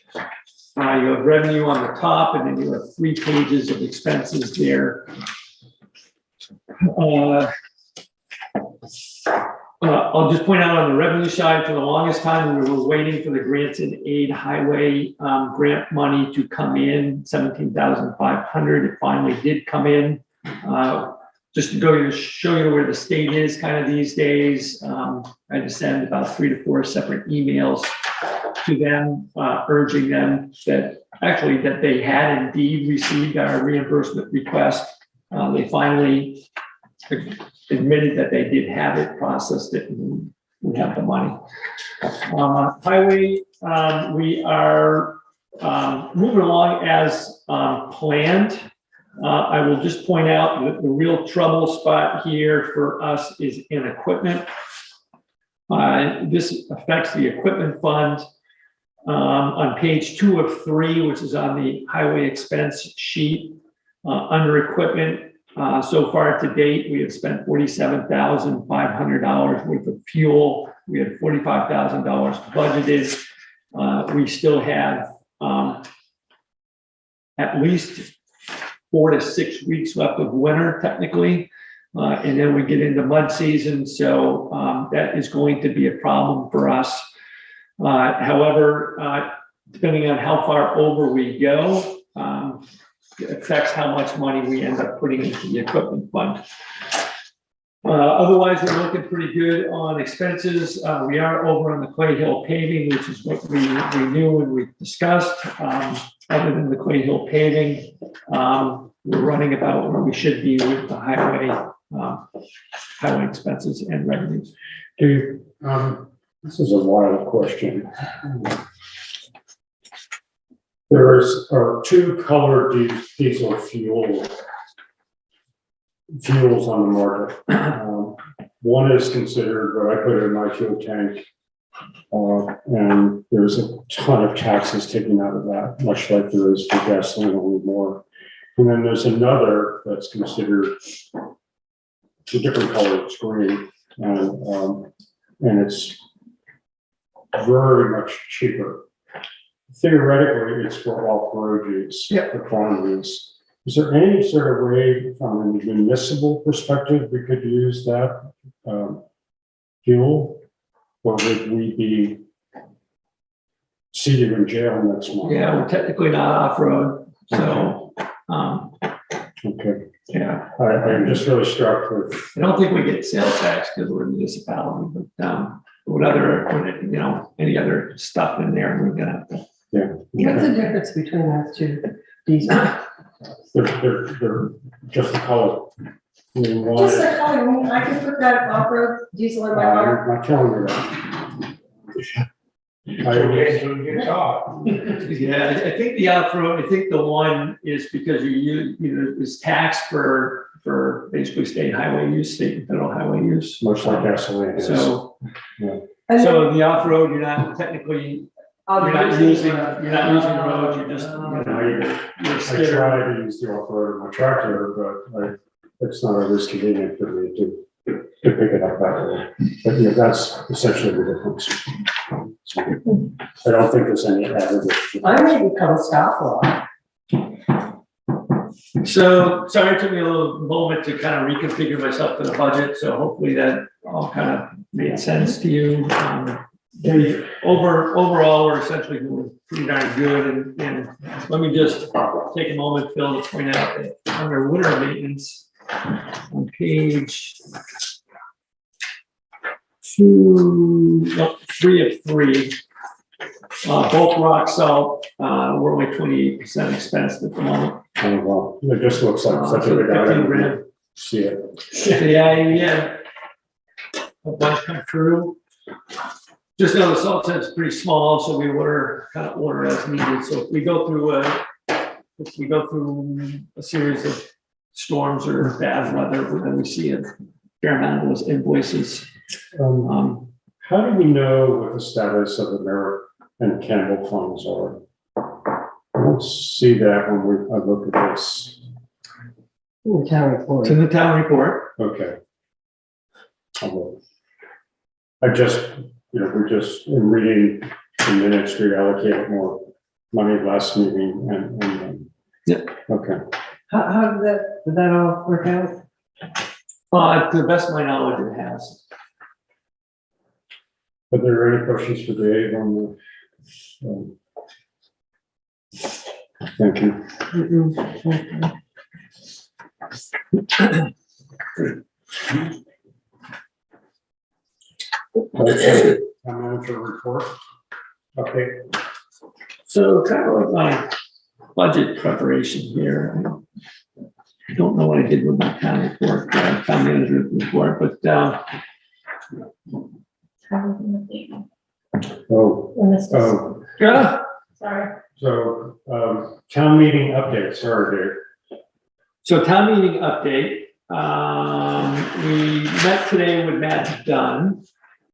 You have revenue on the top, and then you have 3 pages of expenses there. I'll just point out on the revenue side, for the longest time, we were waiting for the grants and aid highway grant money to come in, $17,500. It finally did come in. Just to go to show you where the state is kind of these days, I had to send about 3 to 4 separate emails to them, urging them that they had indeed received our reimbursement request. They finally admitted that they did have it, processed it, and we have the money. Highway, we are moving along as planned. I will just point out that the real trouble spot here for us is in equipment. This affects the equipment fund. On page 2 of 3, which is on the highway expense sheet, under equipment, so far to date, we have spent $47,500 worth of fuel. We had $45,000 budgeted. We still have at least 4 to 6 weeks left of winter technically. And then we get into mud season. So that is going to be a problem for us. However, depending on how far over we go, it affects how much money we end up putting into the equipment fund. Otherwise, we're looking pretty good on expenses. We are over on the Clay Hill paving, which is what we knew and we discussed. Other than the Clay Hill paving, we're running about where we should be with the highway expenses and revenues. This is a wild question. There are 2 colored diesel fuels on the market. One is considered what I put in my fuel tank, and there's a ton of taxes taken out of that, much like there is for gasoline, only more. And then there's another that's considered a different color, it's green, and it's very much cheaper. Theoretically, it's for off-road use, for farm use. Is there any sort of way from a municipal perspective we could use that fuel? Or would we be seated in jail next month? Yeah, we're technically not off-road, so, Okay, yeah. I'm just really struck with, I don't think we get sales tax because we're a municipality, but what other, any other stuff in there, we're gonna have to. What's the difference between those 2 diesel? they're just the color. I mean, one Just is- like, I mean, I can put that off-road diesel in my car. I'm not telling you that. Yeah, I think the off-road, I think the one is because is taxed for basically state highway use, state and federal highway use. Much like gasoline is. So, And then so the off-road, you're not technically, I'll you're not be using the road, you're just, I you're I skid. try to use the off-road of my tractor, but it's not always convenient for me to pick it up that way. But yeah, that's essentially the difference. So, I don't think there's any added. I may become a scofflaw. So, sorry, it took me a little moment to kind of reconfigure myself to the budget, so hopefully that all kind of made sense to you. Overall, we're essentially doing pretty darn good, and let me just take a moment, Phil, to point out that under winter maintenance, on page 3 of 3, bulk rock salt, we're only 28% expensed at the moment. Oh, well, it just looks like such a big 15 item. grand. See it. Yeah. A bunch come through. Just know the salt set's pretty small, so we kind of order as needed. So if we go through a series of storms or bad weather, then we see a fair amount of those invoices. How do we know what the status of the Merritt and Campbell funds are? I don't see that when I look at this. In the town report. It's in the town report. Okay. I just, we're just in reading the minutes, we allocated more money last meeting and. Yeah. Okay. How did that all work out? To the best of my knowledge, it has. Are there any questions for Dave on the? Thank you. Okay, town manager report. Okay, So kind of like my budget preparation here. I don't know what I did with my town report, town manager report, but oh, When this was, oh, yeah, Sorry. So, town meeting updates, sorry, Dave. So town meeting update, we met today with Matt Dunn.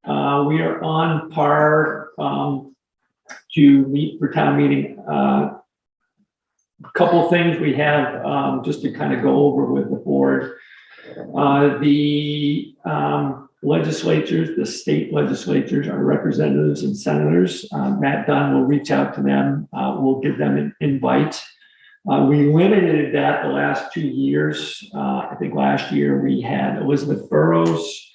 We are on par, to meet for town meeting. Couple things we have, just to kind of go over with the board. The legislatures, the state legislatures, our representatives and senators, Matt Dunn will reach out to them. We'll give them an invite. We limited that the last 2 years. I think last year we had Elizabeth Burrows.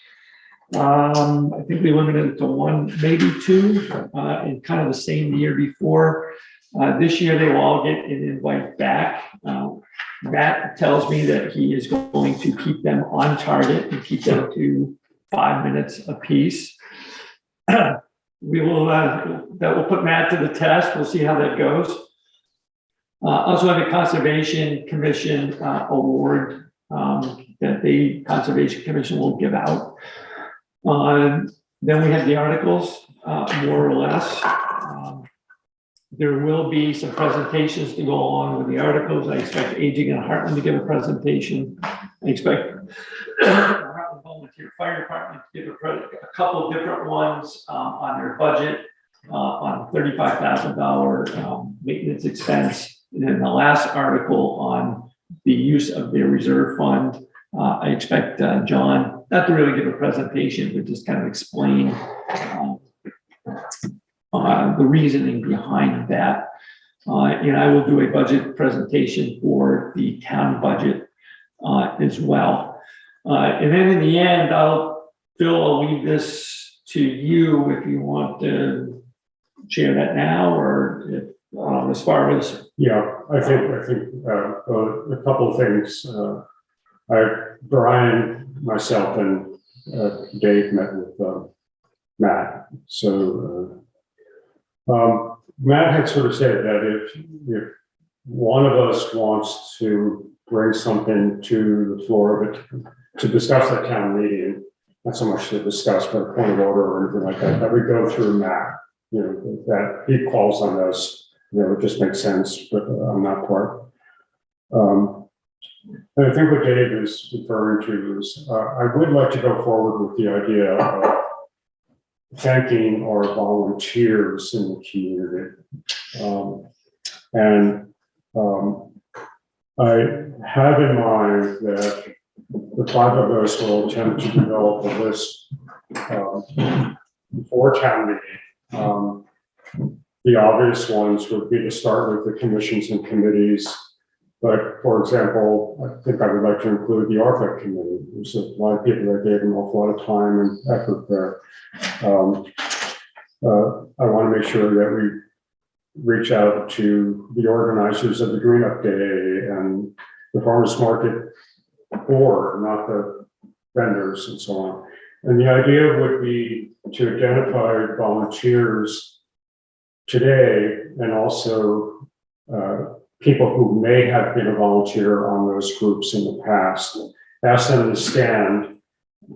I think we limited it to 1, maybe 2, in kind of the same year before. This year they will all get an invite back. Matt tells me that he is going to keep them on target and keep them to 5 minutes apiece. We will, that will put Matt to the test. We'll see how that goes. Also have a Conservation Commission award that the Conservation Commission will give out. Then we have the articles, more or less. There will be some presentations to go along with the articles. I expect Aging and Hartland to give a presentation. I expect Hartland Volunteer Fire Department to give a couple of different ones on their budget, on $35,000 maintenance expense. And then the last article on the use of their reserve fund. I expect John, not to really give a presentation, but just kind of explain the reasoning behind that. And I will do a budget presentation for the town budget as well. And then in the end, Phil, I'll leave this to you if you want to share that now, or if, as far as. Yeah, I think a couple of things. Brian, myself, and Dave met with Matt. So Matt had sort of said that if one of us wants to bring something to the floor of it to discuss at town meeting, not so much to discuss, but a point of order or anything like that, that we go through Matt. You know, that he calls on us. You know, it just makes sense, but on that part. And I think what Dave is referring to is, I would like to go forward with the idea of thanking our volunteers in the community. I have in mind that the 5 of us will attempt to develop a list for town meeting. The obvious ones would be to start with the commissions and committees. But for example, I think I would like to include the ARPA committee. There's a lot of people that gave an awful lot of time and effort there. I want to make sure that we reach out to the organizers of the Green Up Day and the Farmers Market Board, not the vendors and so on. And the idea would be to identify volunteers today and also people who may have been a volunteer on those groups in the past, ask them to stand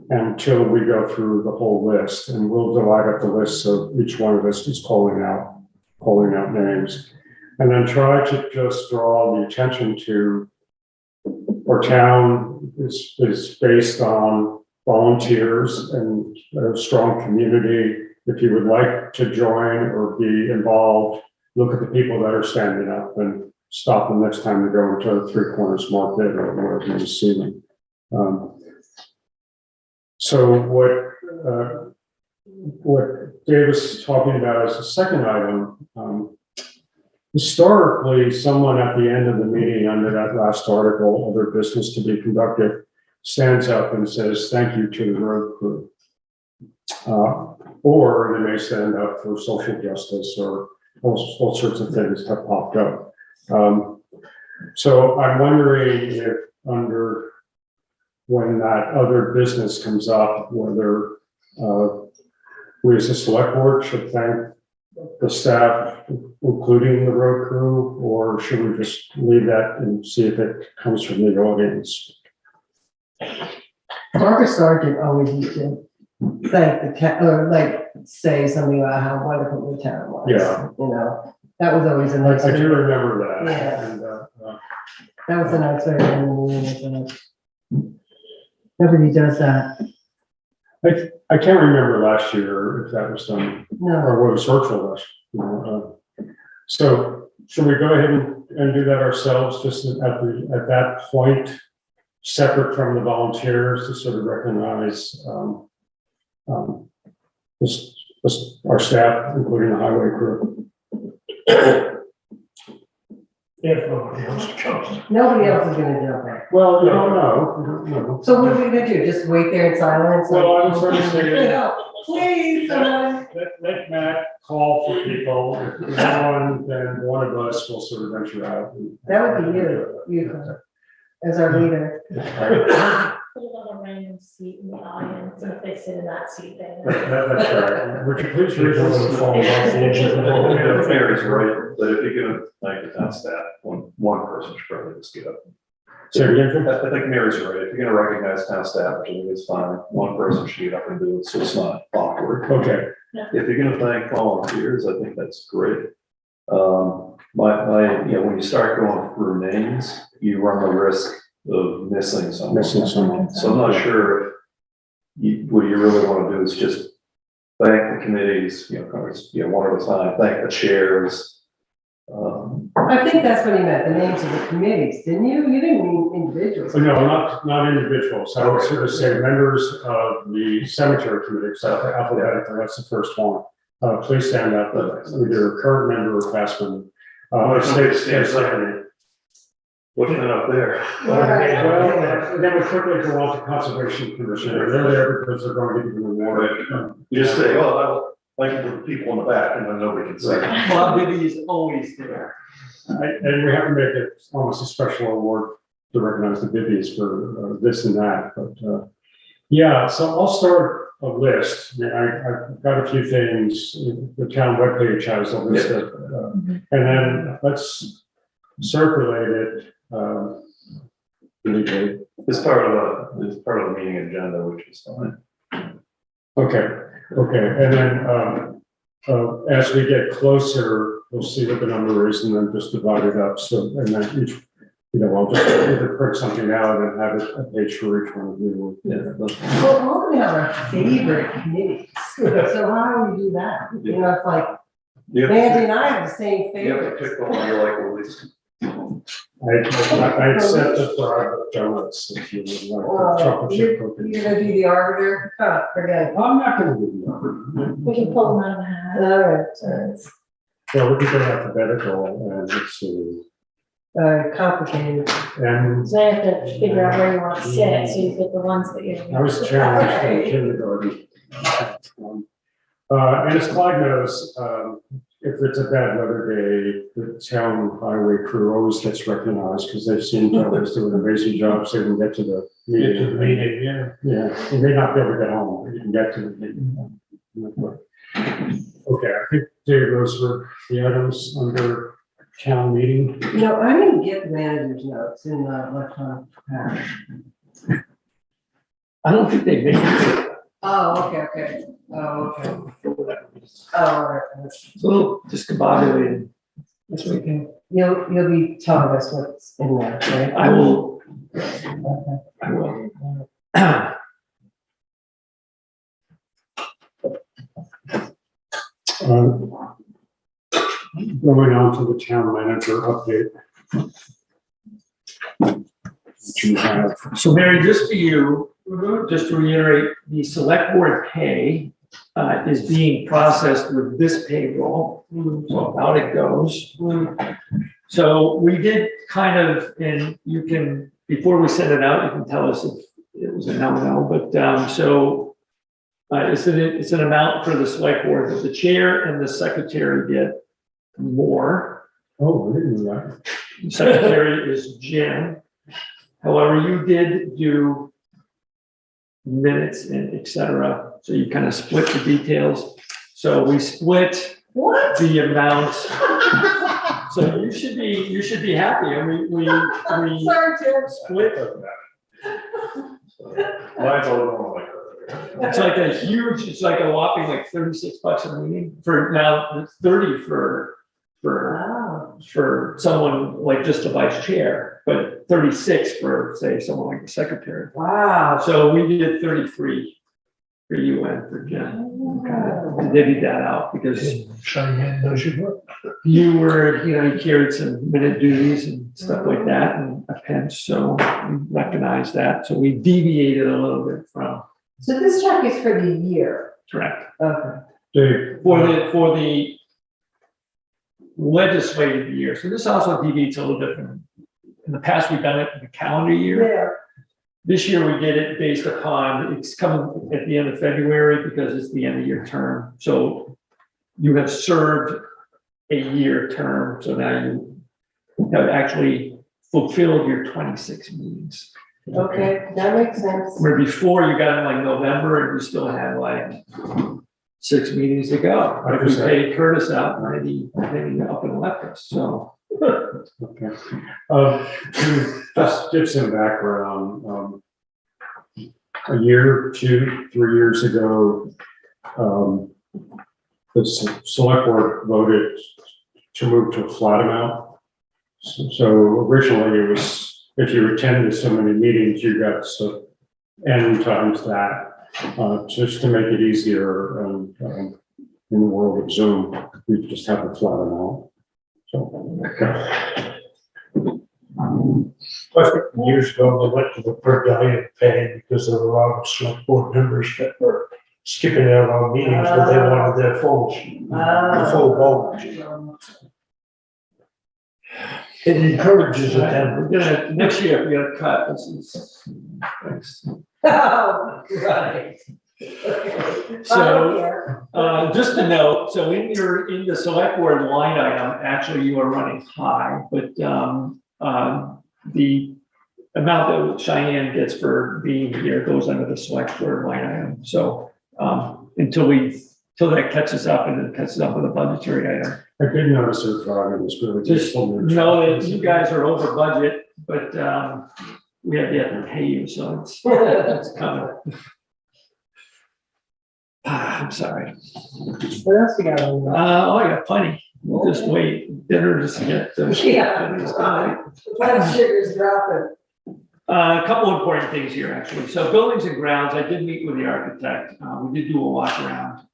until we go through the whole list, and we'll divide up the list so each one of us is calling out names, and then try to just draw the attention to our town is based on volunteers and a strong community. If you would like to join or be involved, look at the people that are standing up and stop them next time to go into Three Corners Market or wherever you see them. So what Dave was talking about as a second item, historically, someone at the end of the meeting under that last article, other business to be conducted, stands up and says, thank you to the road crew. Or they may stand up for social justice or all sorts of things have popped up. So I'm wondering if when that other business comes up, whether we as a select board should thank the staff, including the road crew, or should we just leave that and see if it comes from the audience? Barbara Sargent always used to thank the town, or like say something about how wonderful the town was. Yeah. You know, That was always a nice. I do remember that. Yeah. And, That was a nice way to end the meeting, isn't it? Nobody does that. I can't remember last year if that was done, No. or what was virtual last year. So should we go ahead and do that ourselves, just at that point, separate from the volunteers, to sort of recognize our staff, including the highway crew? If nobody else comes. Nobody else is gonna jump in. Well, no. So what are we gonna do? Just wait there in silence? Well, I was trying to say- No, please, someone. Let Matt call for people. If no one, then one of us will sort of venture out. That would be you, as our leader. Put it on a random seat in the audience, and if they sit in that seat, then. That's right. Would you please read over the phone off the engine? The mayor is right, that if you're gonna thank the town staff, one person should probably just get up. Say it again? I think Mary's right. If you're gonna recognize town staff, which I think is fine, one person should get up and do it, so it's not awkward. Okay. If you're gonna thank volunteers, I think that's great. When you start going through names, you run the risk of missing someone. Missing someone. So I'm not sure what you really want to do is just thank the committees, one at a time, thank the chairs. I think that's what he meant, the names of the committees, didn't you? You didn't mean individuals. No, not individuals. I would sort of say members of the cemetery committee, so alphabetically, that's the first one. Please stand up, either current member or past member. State secretary. Looking up there. Well, then we quickly go on to conservation commission. They're there because they're going to give you an award. You just say, well, thank you to the people in the back, and then nobody can say. Bob Bibby is always there. And we have to make it almost a special award to recognize the bibbies for this and that, but yeah, so I'll start a list. I've got a few things, the town webpage has a list of, and then let's circulate it. Legally. It's part of the meeting agenda, which is fine. Okay, and then as we get closer, we'll see what the number is and then just divide it up. So, and then each, I'll just either print something out and have it a page for each one of you. Well, all we have are favorite committees, so how do we do that? It's like, Andy and I have the same You have to favorites. pick the one you like the least. I accept the bribe of donuts if you would like chocolate chip cookies. You're gonna be the arbiter? Huh, forget it. I'm not gonna do that. We can pull them out of the hat. All right, Well, we can go alphabetical and let's see. complicated. And So I have to figure out where you want to sit, so you get the ones that you. I was challenged in kindergarten. And as Clyde knows, if it's a bad weather day, the town highway crew always gets recognized because they've seen others do an amazing job so they can get to the meeting. Yeah, you may not be able to get home, but you can get to the meeting. Okay, I think Dave, those were the items under town meeting. I didn't get the manager's notes in the electronic pad. I don't think they made it. Oh, okay. Oh, okay. All right. It's a little discombobulated. That's okay. You'll be telling us what's in there, right? I will. Okay. I will. Going on to the town manager update. Which you have. So Mary, just for you, just to reiterate, the select board pay is being processed with this payroll. So out it goes. So we did kind of, and you can, before we send it out, you can tell us if it was a no, but so it's an amount for the select board that the chair and the secretary get more. Oh, I didn't know that. The secretary is Jim. However, you did do minutes and et cetera, so you kind of split the details. So we split What? the amount. So you should be happy. I mean, we Sorry, Tim. split. Mine's a little more like that. It's like it's like a whopping like $36 a meeting for now, it's 30 for for someone like just the vice chair, but 36 for, say, someone like the secretary. Wow. So we did 33 for you and for Jen. Kind of divvied that out because Cheyenne knows your work. you were, you carried some minute duties and stuff like that and a pinch, so we recognized that. So we deviated a little bit from So this check is for the year. correct. Okay. Dave, For the legislative year. So this also deviates a little bit from, in the past, we've done it in the calendar year. There. This year, we did it based upon, it's coming at the end of February because it's the end of your term. So you have served a year term, so now you have actually fulfilled your 26 meetings. Okay, that makes sense. Where before you got in like November and you still had like 6 meetings to go. But we paid Curtis out, maybe up and left us, so. okay. To just give some background, a year, 2, 3 years ago, the select board voted to move to a flat amount. So originally it was, if you attended so many meetings, you got so N times that, just to make it easier, in the world of Zoom, we just have a flat amount. So, okay. I think years ago, they went to the per diem pay because there were a lot of select board members that were skipping out on meetings, but they wanted their the full bonus. It encourages We're them. gonna, next year, we gotta cut, this is, thanks. Oh, right. So, just a note, so in the select board line item, actually you are running high, but, the amount that Cheyenne gets for being here goes under the select board line item. So, until that catches up and then catches up with a budgetary item. I did notice her driving was really. Just know that you guys are over budget, but, we have yet to pay you, so it's coming. I'm sorry. What else you got on there? I got plenty. We'll just wait. Dinner just to get. Yeah. Blood sugar's dropping. A couple important things here, actually. So buildings and grounds, I did meet with the architect. We did do a walk around.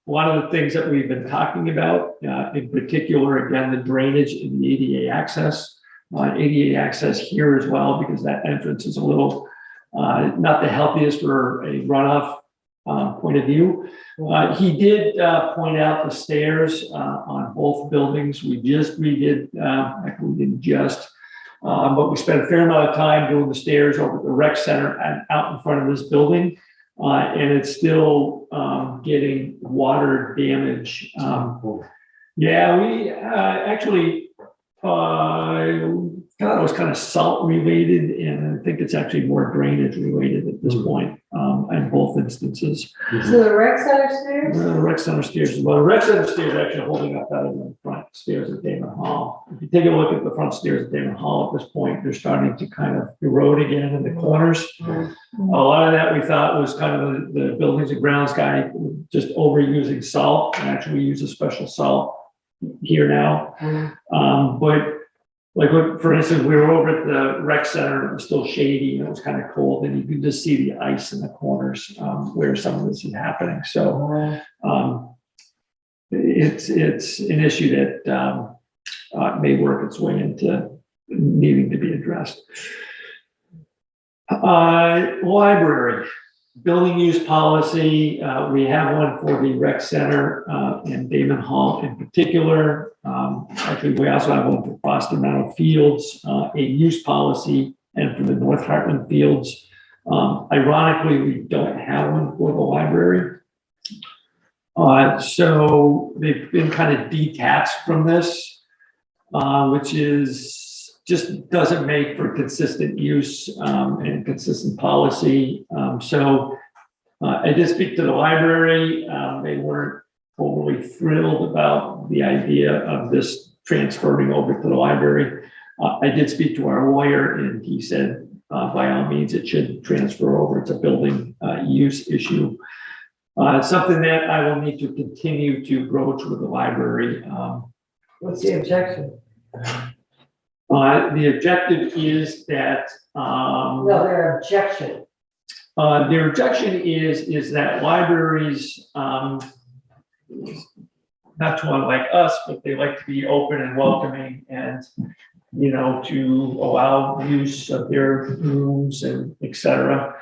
One of the things that we've been talking about, in particular, again, the drainage in the ADA access. ADA access here as well, because that entrance is a little, not the healthiest for a runoff point of view. He did point out the stairs on both buildings. We just redid, actually we didn't just, but we spent a fair amount of time doing the stairs over at the rec center and out in front of this building. And it's still getting water damage. Yeah, we actually, thought it was kind of salt related, and I think it's actually more drainage related at this point, in both instances. So the rec center stairs? The rec center stairs, well, the rec center stairs are actually holding up better than the front stairs at Damon Hall. If you take a look at the front stairs at Damon Hall at this point, they're starting to kind of erode again in the corners. A lot of that we thought was kind of the buildings and grounds guy just overusing salt, and actually we use a special salt here now. But like, for instance, we were over at the rec center, and it was still shady, and it was kind of cold, and you could just see the ice in the corners where some of this is happening. So it's an issue that may work its way into needing to be addressed. Library. Building use policy, we have one for the rec center and Damon Hall in particular. Actually, we also have one for Foster Meadow Fields, a use policy, and for the North Hartland Fields. Ironically, we don't have one for the library. So they've been kind of detached from this, which is just doesn't make for consistent use and consistent policy. So I did speak to the library. They weren't overly thrilled about the idea of this transferring over to the library. I did speak to our lawyer, and he said, by all means, it should transfer over. It's a building use issue. It's something that I will need to continue to broach with the library. What's the objection? The objective is that, No, their objection. their objection is that libraries, not to unlike us, but they like to be open and welcoming and, you know, to allow use of their rooms and et cetera.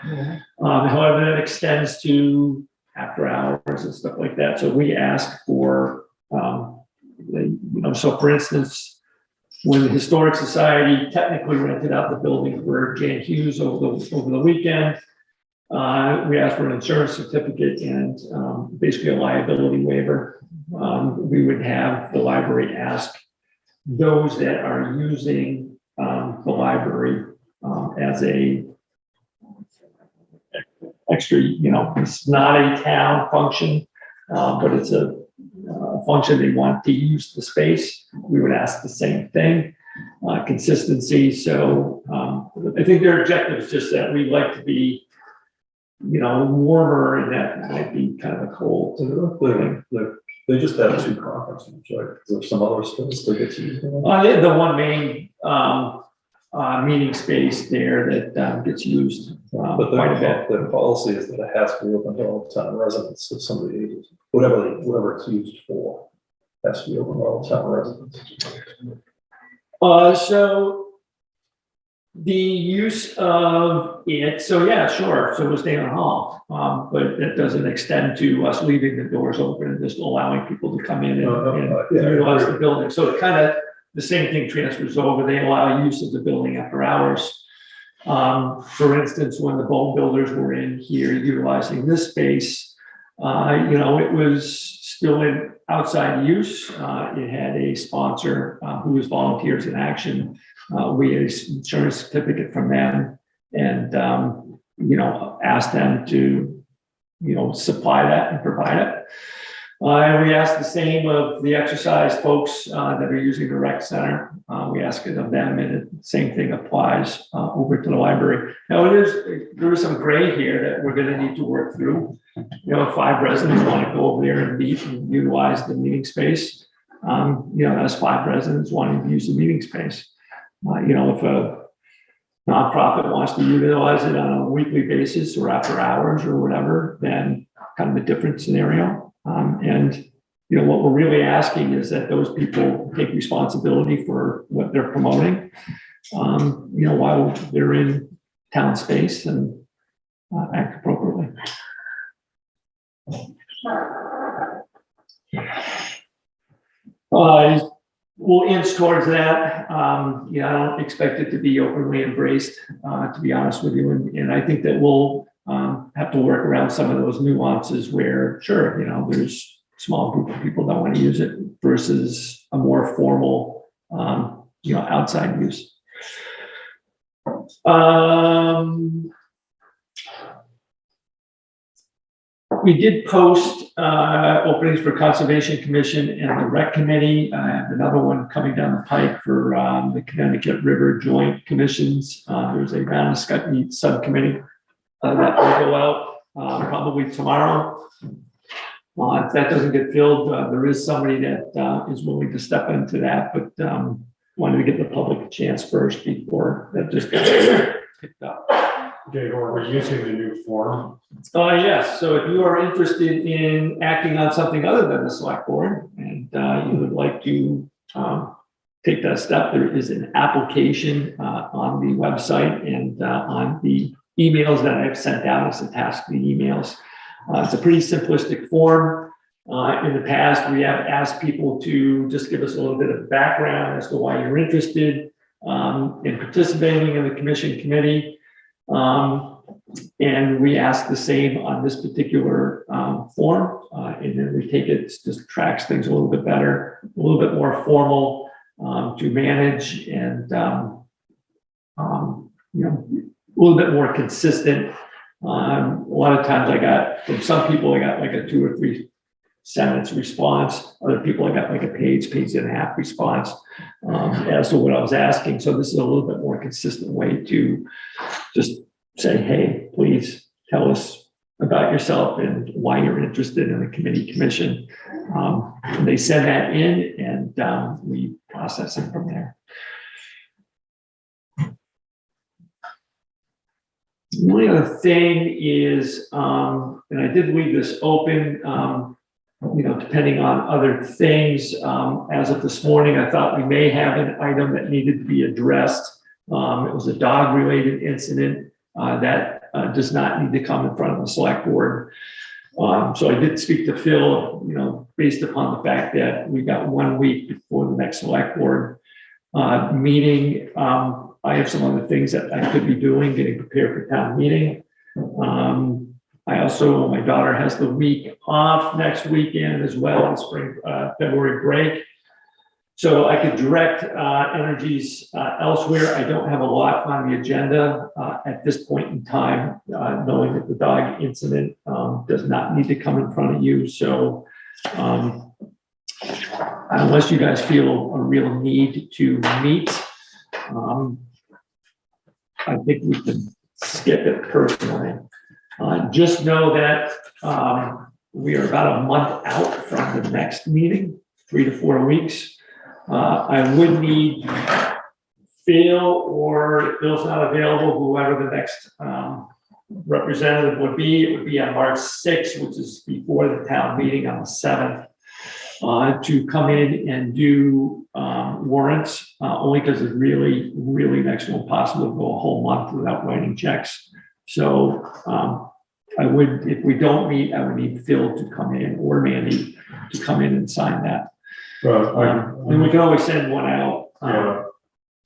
However, that extends to after hours and stuff like that. So we ask for, you know, so for instance, when the Historic Society technically rented out the building for Jan Hughes over the weekend, we asked for an insurance certificate and basically a liability waiver. We would have the library ask those that are using the library as a extra, you know, it's not a town function, but it's a function they want to use the space. We would ask the same thing, consistency. So I think their objective is just that we like to be, you know, warmer, and that might be kind of a cold. They just have 2 conference rooms, right? Is there some other space that gets used? The one main meeting space there that gets used But quite a bit. the policy is that it has to be open to all town residents if somebody uses, whatever it's used for, has to be open to all town residents. So the use of it, so yeah, sure, so was Damon Hall, but that doesn't extend to us leaving the doors open and just allowing people to come in and utilize the building. So it kind of, the same thing transfers over. They allow use of the building after hours. For instance, when the boat builders were in here utilizing this space, you know, it was still in outside use. It had a sponsor who was Volunteers in Action. We had an insurance certificate from them and, you know, asked them to, you know, supply that and provide it. And we asked the same of the exercise folks that are using the rec center. We ask it of them, and the same thing applies over to the library. Now, there is some gray here that we're going to need to work through. You know, if 5 residents want to go over there and meet and utilize the meeting space, you know, that's 5 residents wanting to use the meeting space. You know, if a nonprofit wants to utilize it on a weekly basis or after hours or whatever, then kind of a different scenario. And, you know, what we're really asking is that those people take responsibility for what they're promoting, you know, while they're in town space and act appropriately. We'll inch towards that. Yeah, I don't expect it to be openly embraced, to be honest with you. And I think that we'll have to work around some of those nuances where, sure, you know, there's a small group of people that want to use it versus a more formal, you know, outside use. We did post openings for Conservation Commission and the Rec Committee. I have another one coming down the pike for the Connecticut River Joint Commissions. There's a Round Meet subcommittee that will go out probably tomorrow. If that doesn't get filled, there is somebody that is willing to step into that, but wanted to give the public a chance first before that just got picked up. Okay, or we're using the new form. Yes, so if you are interested in acting on something other than the select board and you would like to take that step, there is an application on the website and on the emails that I've sent out. It's attached to the emails. It's a pretty simplistic form. In the past, we have asked people to just give us a little bit of background as to why you're interested in participating in the commission committee. And we ask the same on this particular form, and then we take it, just tracks things a little bit better, a little bit more formal to manage, and you know, a little bit more consistent. A lot of times I got, from some people, I got like a 2 or 3 sentence response. Other people, I got like a page and a half response as to what I was asking. So this is a little bit more consistent way to just say, hey, please tell us about yourself and why you're interested in the committee commission. They send that in and we process it from there. The only other thing is, and I did leave this open, depending on other things, as of this morning, I thought we may have an item that needed to be addressed. It was a dog-related incident that does not need to come in front of the select board. So I did speak to Phil, based upon the fact that we got 1 week before the next select board meeting. I have some other things that I could be doing, getting prepared for town meeting. My daughter has the week off next weekend as well, in spring, February break. So I could direct energies elsewhere. I don't have a lot on the agenda at this point in time, knowing that the dog incident does not need to come in front of you. So unless you guys feel a real need to meet, I think we can skip it personally. Just know that we are about a month out from the next meeting, 3 to 4 weeks. I would need Phil, or if Phil's not available, whoever the next representative would be. It would be on March 6th, which is before the town meeting on the 7th, to come in and do warrants, only because it's really, really next to impossible to go a whole month without writing checks. So I would, if we don't meet, I would need Phil to come in, or Mandy to come in and sign that. Well, And we can always send one out. I'm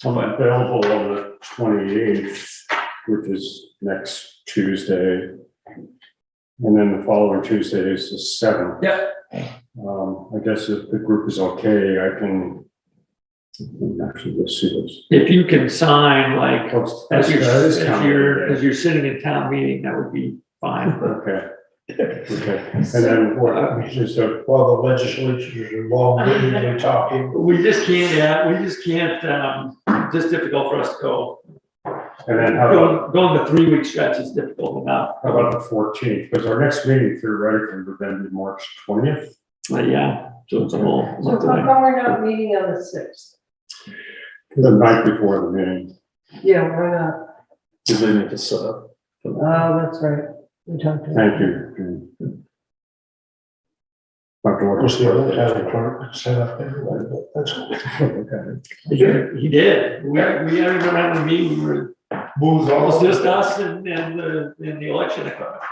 available on the 28th, which is next Tuesday. And then the following Tuesday is the 7th. Yep. I guess if the group is okay, I can actually go see this. If you can sign, like, as That's you're sitting in town meeting, that would be fine. Okay. Okay. And then what, is there, While the legislature is involved, we're talking. We just can't, just difficult for us to go. and then how about, Going the 3-week stretch is difficult enough. how about the 14th? Because our next meeting theoretically would then be March 20th. Yeah, so it's a whole So month how away. come we're not meeting on the 6th? The night before the meeting. Yeah, we're not. Did they need to set up? Oh, that's right. We talked about. Thank you. Dr. Of course, the other Walker. town clerk set up anyway, but that's Okay. He did. We haven't even around the meeting. We were, moves it was all. just us and the election equipment.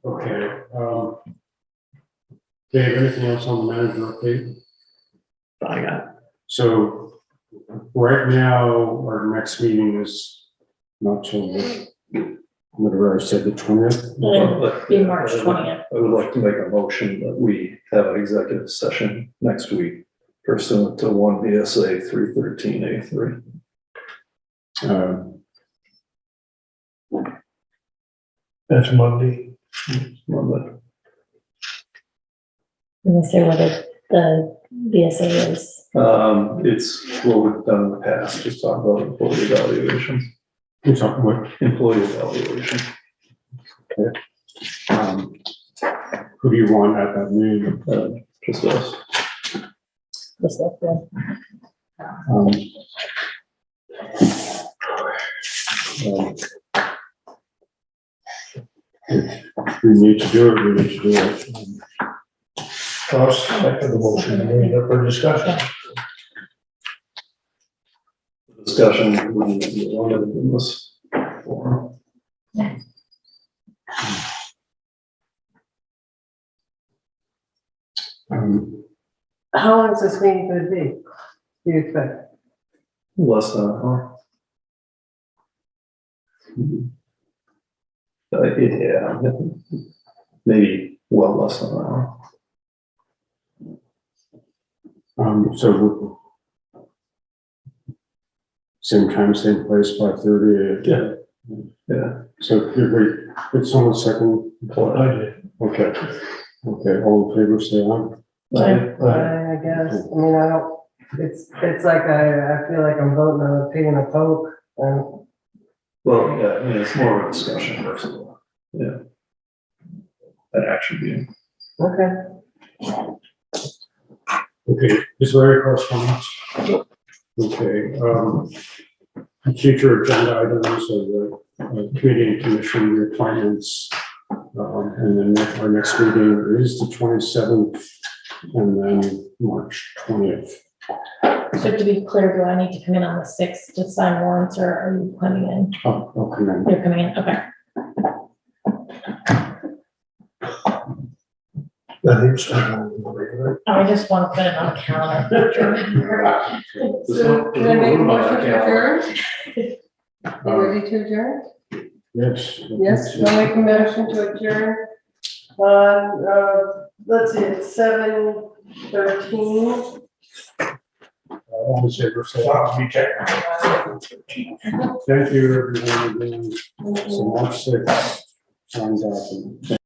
Okay. Dave, anything else on the manager update? I got. So right now, our next meeting is not till whatever I said, the 20th. Be March 20th. I would like to make a motion that we have an executive session next week pursuant to 1 VSA 313A3. That's Monday. Monday. Let me say what the BSA is. It's what we've done in the past, just talk about employee evaluations, You're talking about, employee evaluation. who do you want at that meeting? Just us. the stuff there. If we need to do it, we need to do it. I'll second the motion, bring it up for discussion. Discussion wouldn't be longer than this forum. How long is this meeting gonna be? Do you expect? Less than an hour. Yeah, maybe well less than an hour. So same time, same place, 5:30. Yeah. Yeah. So here, wait, could someone second? I did. Okay. Okay, all in favor, say aye. I guess, I mean, I don't, it's like I feel like I'm voting on a pig and a poke, and Well, yeah, I mean, it's more of a discussion first of all. Yeah. action being. Okay. Okay, is there any correspondence? Okay, future agenda items are the committee and commission reappointments. And then our next meeting is the 27th and then March 20th. So to be clear, do I need to come in on the 6th to sign warrants, or are you coming in? I'll come in. You're coming in, okay. I think so. I just want to put it on the calendar. So can I make a motion to adjourn? You ready to adjourn? Yes. Yes, I'll make a motion to adjourn. Let's see, it's 7:13. All in favor, say aye. Well, we check. Thank you, everyone. Again. So March 6th, sign document.